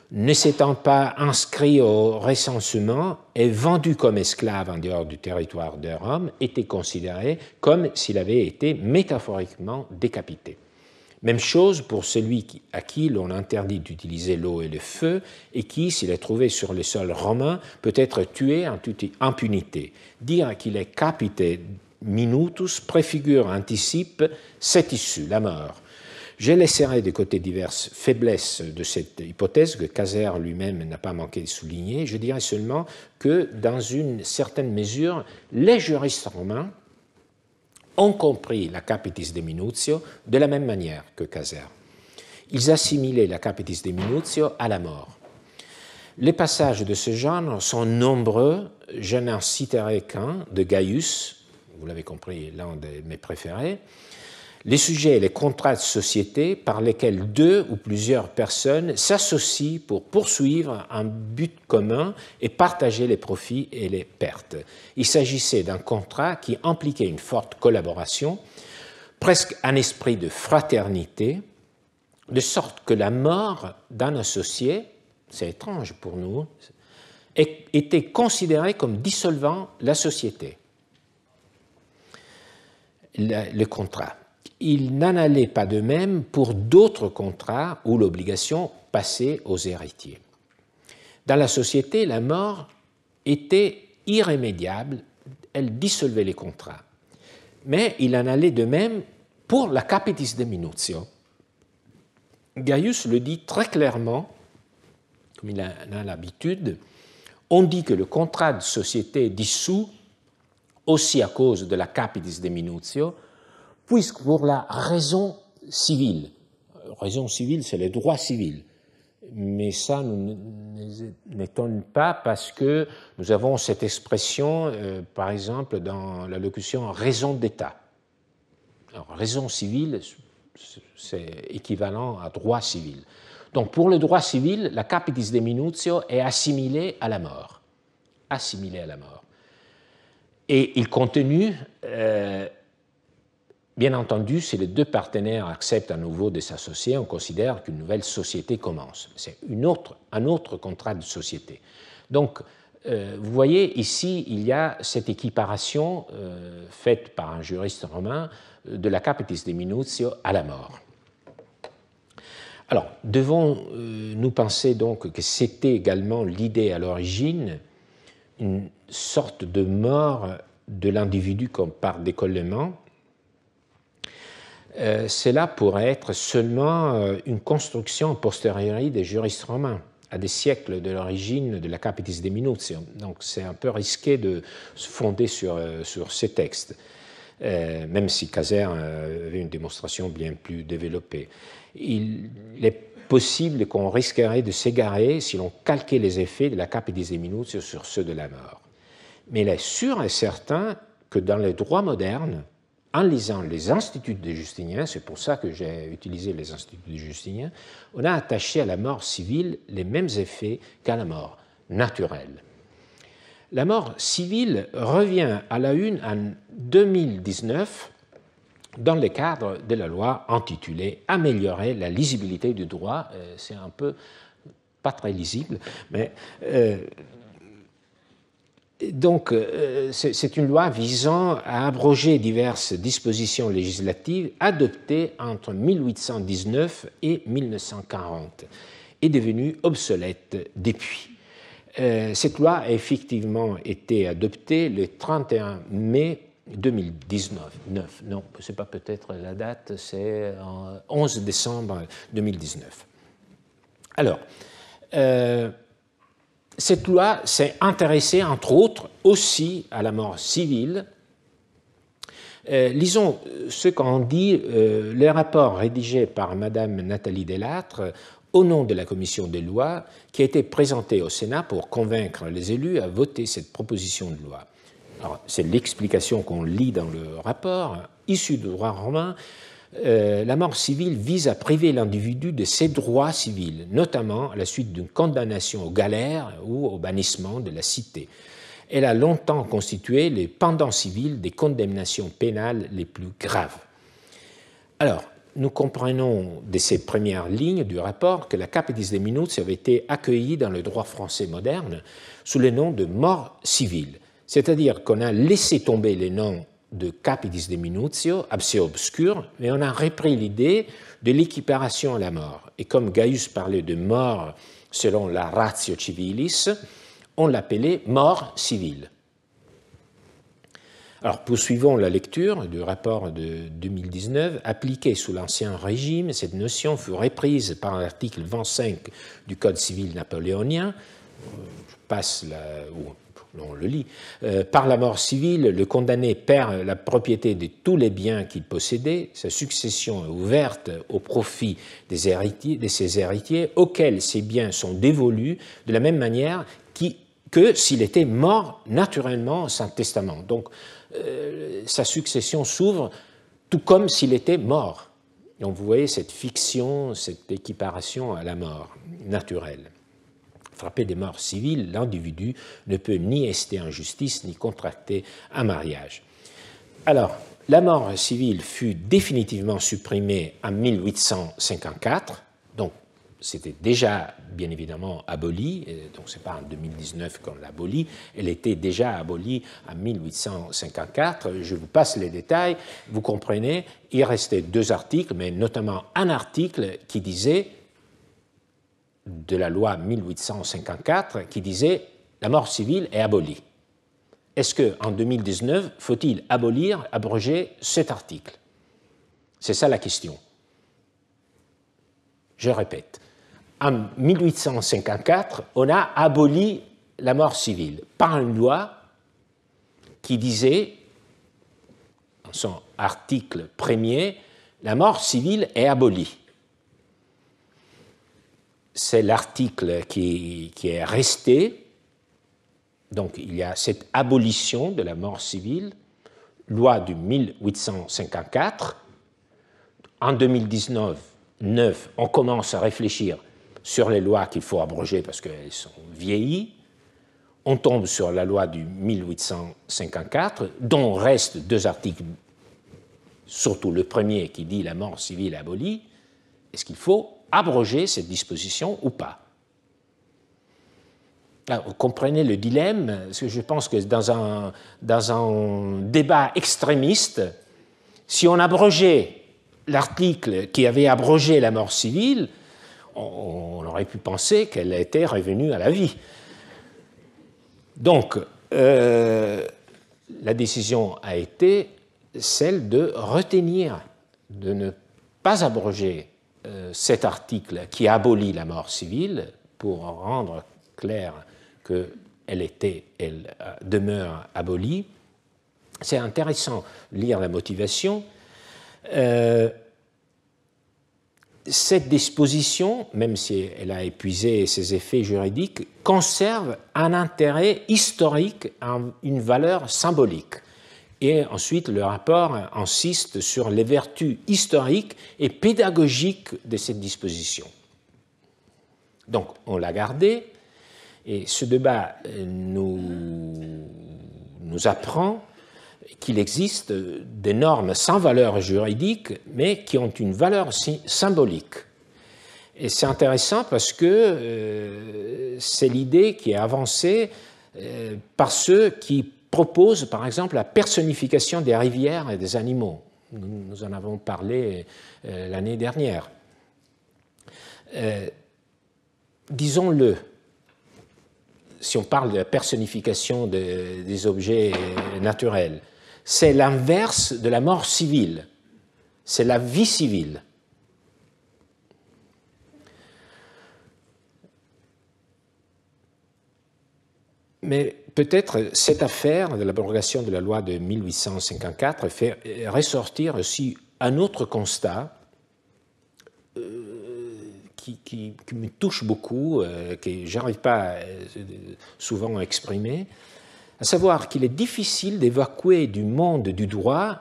ne s'étant pas inscrits au recensement et vendus comme esclaves en dehors du territoire de Rome, étaient considérés comme s'il avait été métaphoriquement décapité. Même chose pour celui à qui l'on interdit d'utiliser l'eau et le feu et qui, s'il est trouvé sur le sol romain, peut être tué en toute impunité. Dire qu'il est capite minutus préfigure, anticipe cette issue, la mort. Je laisserai de côté diverses faiblesses de cette hypothèse que Kaiser lui-même n'a pas manqué de souligner. Je dirais seulement que, dans une certaine mesure, les juristes romains ont compris la capitis de minutio de la même manière que Kaiser. Ils assimilaient la capitis de minutio à la mort. Les passages de ce genre sont nombreux. Je n'en citerai qu'un, de Gaius, vous l'avez compris, l'un de mes préférés. Les sujets et les contrats de société par lesquels deux ou plusieurs personnes s'associent pour poursuivre un but commun et partager les profits et les pertes. Il s'agissait d'un contrat qui impliquait une forte collaboration, presque un esprit de fraternité, de sorte que la mort d'un associé, c'est étrange pour nous, était considérée comme dissolvant la société, le contrat. Il n'en allait pas de même pour d'autres contrats où l'obligation passait aux héritiers. Dans la société, la mort était irrémédiable, elle dissolvait les contrats. Mais il en allait de même pour la capitis de minutio. Gaius le dit très clairement, comme il en a l'habitude, on dit que le contrat de société est dissous aussi à cause de la capitis de minutio, puisque pour la raison civile, c'est le droit civil, mais ça ne nous étonne pas parce que nous avons cette expression, par exemple, dans la locution raison d'État. Alors, raison civile, c'est équivalent à droit civil. Donc, pour le droit civil, la capitis de minutio est assimilée à la mort. Assimilée à la mort. Et il continue... Bien entendu, si les deux partenaires acceptent à nouveau de s'associer, on considère qu'une nouvelle société commence. C'est un autre contrat de société. Donc, vous voyez, ici, il y a cette équiparation faite par un juriste romain de la capitis de minutio à la mort. Alors, devons-nous penser donc que c'était également l'idée à l'origine, une sorte de mort de l'individu comme par décollement? Cela pourrait être seulement une construction a posteriori des juristes romains, à des siècles de l'origine de la capitis de minutio. Donc c'est un peu risqué de se fonder sur ces textes, même si Kaiser avait une démonstration bien plus développée. Il est possible qu'on risquerait de s'égarer si l'on calquait les effets de la capitis de minutio sur ceux de la mort. Mais il est sûr et certain que dans les droits modernes, en lisant les instituts de Justinien, c'est pour ça que j'ai utilisé les instituts de Justinien, on a attaché à la mort civile les mêmes effets qu'à la mort naturelle. La mort civile revient à la une en 2019 dans le cadre de la loi intitulée « Améliorer la lisibilité du droit ». C'est un peu, pas très lisible, mais... Donc, c'est une loi visant à abroger diverses dispositions législatives adoptées entre 1819 et 1940 et devenues obsolètes depuis. Cette loi a effectivement été adoptée le 31 mai 2019. Non, ce n'est pas peut-être la date, c'est 11 décembre 2019. Alors, cette loi s'est intéressée, entre autres, aussi à la mort civile. Lisons ce qu'en dit le rapport rédigé par Madame Nathalie Delattre au nom de la commission des lois qui a été présenté au Sénat pour convaincre les élus à voter cette proposition de loi. c'est l'explication qu'on lit dans le rapport, issue du droit romain, la mort civile vise à priver l'individu de ses droits civils, notamment à la suite d'une condamnation aux galères ou au bannissement de la cité. Elle a longtemps constitué les pendants civils des condamnations pénales les plus graves. Alors, nous comprenons de ces premières lignes du rapport que la capitis deminutio avait été accueillie dans le droit français moderne sous le nom de mort civile, c'est-à-dire qu'on a laissé tomber les noms de capitis deminutio, assez obscur, mais on a repris l'idée de l'équiparation à la mort. Et comme Gaius parlait de mort selon la ratio civilis, on l'appelait mort civile. Alors, poursuivons la lecture du rapport de 2019. Appliquée sous l'Ancien Régime, cette notion fut reprise par l'article 25 du Code civil napoléonien. Je passe on le lit. Par la mort civile, le condamné perd la propriété de tous les biens qu'il possédait. Sa succession est ouverte au profit de ses héritiers, auxquels ces biens sont dévolus de la même manière que s'il était mort naturellement sans testament. Donc, sa succession s'ouvre tout comme s'il était mort. Donc, vous voyez cette fiction, cette équiparation à la mort naturelle. Frappé des morts civiles, l'individu ne peut ni ester en justice ni contracter un mariage. Alors, la mort civile fut définitivement supprimée en 1854, donc c'était déjà bien évidemment aboli, donc ce n'est pas en 2019 qu'on l'abolit, elle était déjà abolie en 1854. Je vous passe les détails, vous comprenez, il restait 2 articles, mais notamment un article qui disait de la loi 1854 qui disait « la mort civile est abolie ». Est-ce qu'en 2019, faut-il abroger cet article? C'est ça la question. Je répète, en 1854, on a aboli la mort civile par une loi qui disait, en son article premier, « la mort civile est abolie ». C'est l'article qui est resté. Donc, il y a cette abolition de la mort civile, loi de 1854. En 2019, on commence à réfléchir sur les lois qu'il faut abroger parce qu'elles sont vieillies. On tombe sur la loi du 1854, dont restent 2 articles, surtout le premier qui dit la mort civile abolie. Est-ce qu'il faut abroger cette disposition ou pas? Alors, vous comprenez le dilemme, parce que je pense que dans un débat extrémiste, si on abrogeait l'article qui avait abrogé la mort civile, on aurait pu penser qu'elle était revenue à la vie. Donc, la décision a été celle de retenir, de ne pas abroger cet article qui abolit la mort civile pour rendre clair qu'elle demeure abolie. C'est intéressant de lire la motivation. Cette disposition, même si elle a épuisé ses effets juridiques, conserve un intérêt historique, une valeur symbolique. Et ensuite, le rapport insiste sur les vertus historiques et pédagogiques de cette disposition. Donc, on l'a gardé, et ce débat nous apprend qu'il existe des normes sans valeur juridique, mais qui ont une valeur symbolique. Et c'est intéressant parce que c'est l'idée qui est avancée par ceux qui propose, par exemple, la personnification des rivières et des animaux. Nous en avons parlé l'année dernière. Disons-le, si on parle de la personnification des objets naturels, c'est l'inverse de la mort civile, c'est la vie civile. Mais peut-être cette affaire de l'abrogation de la loi de 1854 fait ressortir aussi un autre constat qui me touche beaucoup, que je n'arrive pas souvent à exprimer. à savoir qu'il est difficile d'évacuer du monde du droit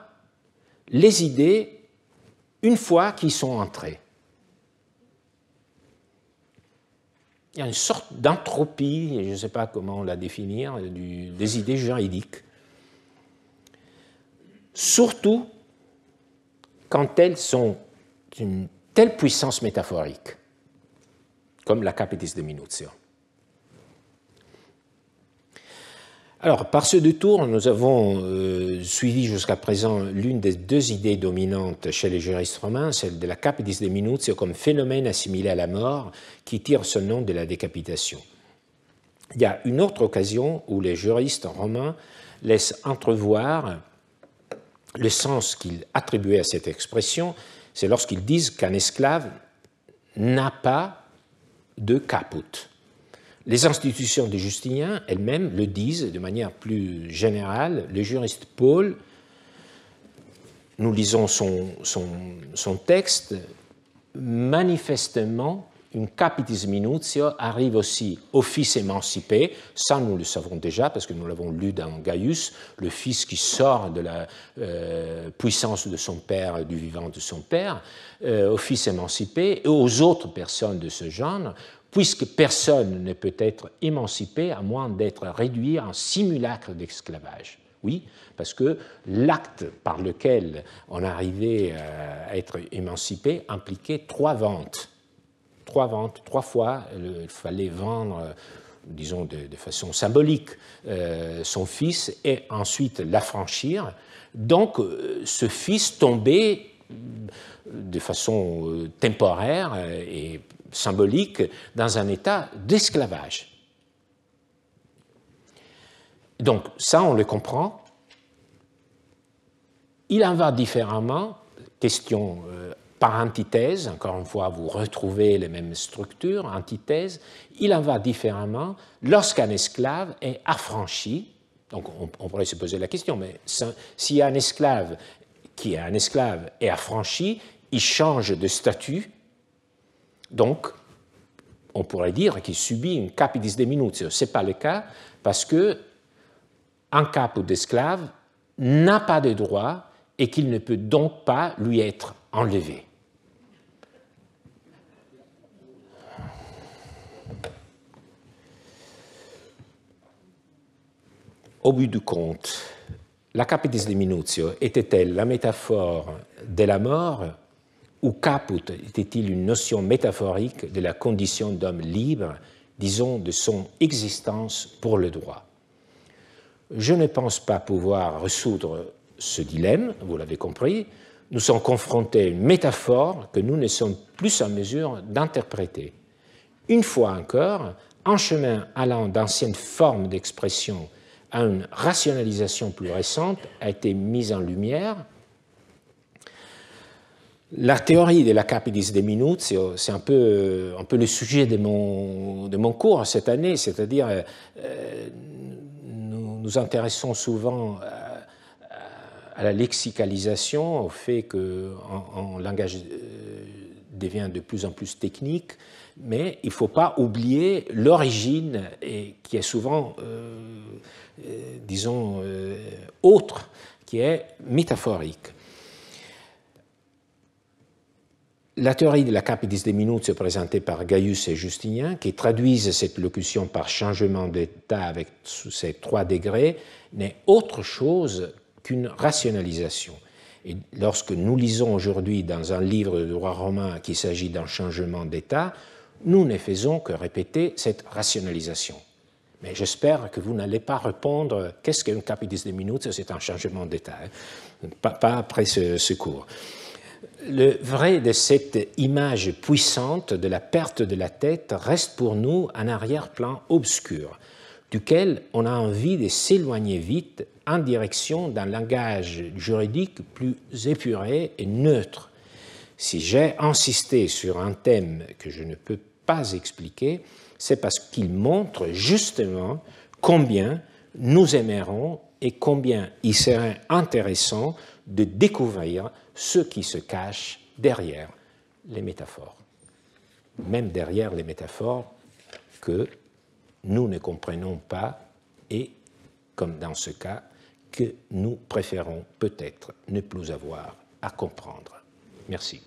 les idées une fois qu'ils sont entrés. Il y a une sorte d'entropie, je ne sais pas comment la définir, des idées juridiques. Surtout quand elles sont d'une telle puissance métaphorique, comme la capitis de minutio. Alors, par ce détour, nous avons suivi jusqu'à présent l'une des deux idées dominantes chez les juristes romains, celle de la capitis de minutio comme phénomène assimilé à la mort, qui tire son nom de la décapitation. Il y a une autre occasion où les juristes romains laissent entrevoir le sens qu'ils attribuaient à cette expression, c'est lorsqu'ils disent qu'un esclave n'a pas de caput. Les institutions de Justinien elles-mêmes le disent de manière plus générale. Le juriste Paul, nous lisons son texte, manifestement, une capitis minutio arrive aussi au fils émancipé. Ça, nous le savons déjà parce que nous l'avons lu dans Gaius, le fils qui sort de la puissance de son père, du vivant de son père, au fils émancipé et aux autres personnes de ce genre, puisque personne ne peut être émancipé à moins d'être réduit en simulacre d'esclavage. Oui, parce que l'acte par lequel on arrivait à être émancipé impliquait 3 ventes. 3 fois, il fallait vendre, disons de façon symbolique, son fils et ensuite l'affranchir. Donc, ce fils tombait de façon temporaire et symbolique dans un état d'esclavage. Donc, ça, on le comprend. Il en va différemment, question par antithèse, encore une fois, vous retrouvez les mêmes structures, antithèse, il en va différemment lorsqu'un esclave est affranchi. Donc, on pourrait se poser la question, mais si un esclave qui est un esclave est affranchi, il change de statut, donc on pourrait dire qu'il subit une capitis de minutio. Ce n'est pas le cas parce que un caput d'esclave n'a pas de droit et qu'il ne peut donc pas lui être enlevé. Au bout du compte, la capitis de minutio était-elle la métaphore de la mort ou caput était-il une notion métaphorique de la condition d'homme libre, disons de son existence pour le droit? Je ne pense pas pouvoir résoudre ce dilemme, vous l'avez compris. Nous sommes confrontés à une métaphore que nous ne sommes plus en mesure d'interpréter. Une fois encore, un chemin allant d'anciennes formes d'expression à une rationalisation plus récente a été mis en lumière. La théorie de la capitis de minutio, c'est un peu le sujet de mon cours cette année, c'est-à-dire nous nous intéressons souvent à la lexicalisation, au fait qu'un langage devient de plus en plus technique, mais il ne faut pas oublier l'origine qui est souvent, disons, autre, qui est métaphorique. La théorie de la capitis de minutio présentée par Gaius et Justinien, qui traduisent cette locution par changement d'état avec ces 3 degrés, n'est autre chose qu'une rationalisation. Et lorsque nous lisons aujourd'hui dans un livre de droit romain qu'il s'agit d'un changement d'état, nous ne faisons que répéter cette rationalisation. Mais j'espère que vous n'allez pas répondre « qu'est-ce qu'une capitis de minutio ?» C'est un changement d'état, hein. Pas après ce cours. Le vrai de cette image puissante de la perte de la tête reste pour nous un arrière-plan obscur, duquel on a envie de s'éloigner vite en direction d'un langage juridique plus épuré et neutre. Si j'ai insisté sur un thème que je ne peux pas expliquer, c'est parce qu'il montre justement combien nous aimerons et combien il serait intéressant de découvrir ce qui se cache derrière les métaphores. Même derrière les métaphores que nous ne comprenons pas et comme dans ce cas, que nous préférons peut-être ne plus avoir à comprendre. Merci.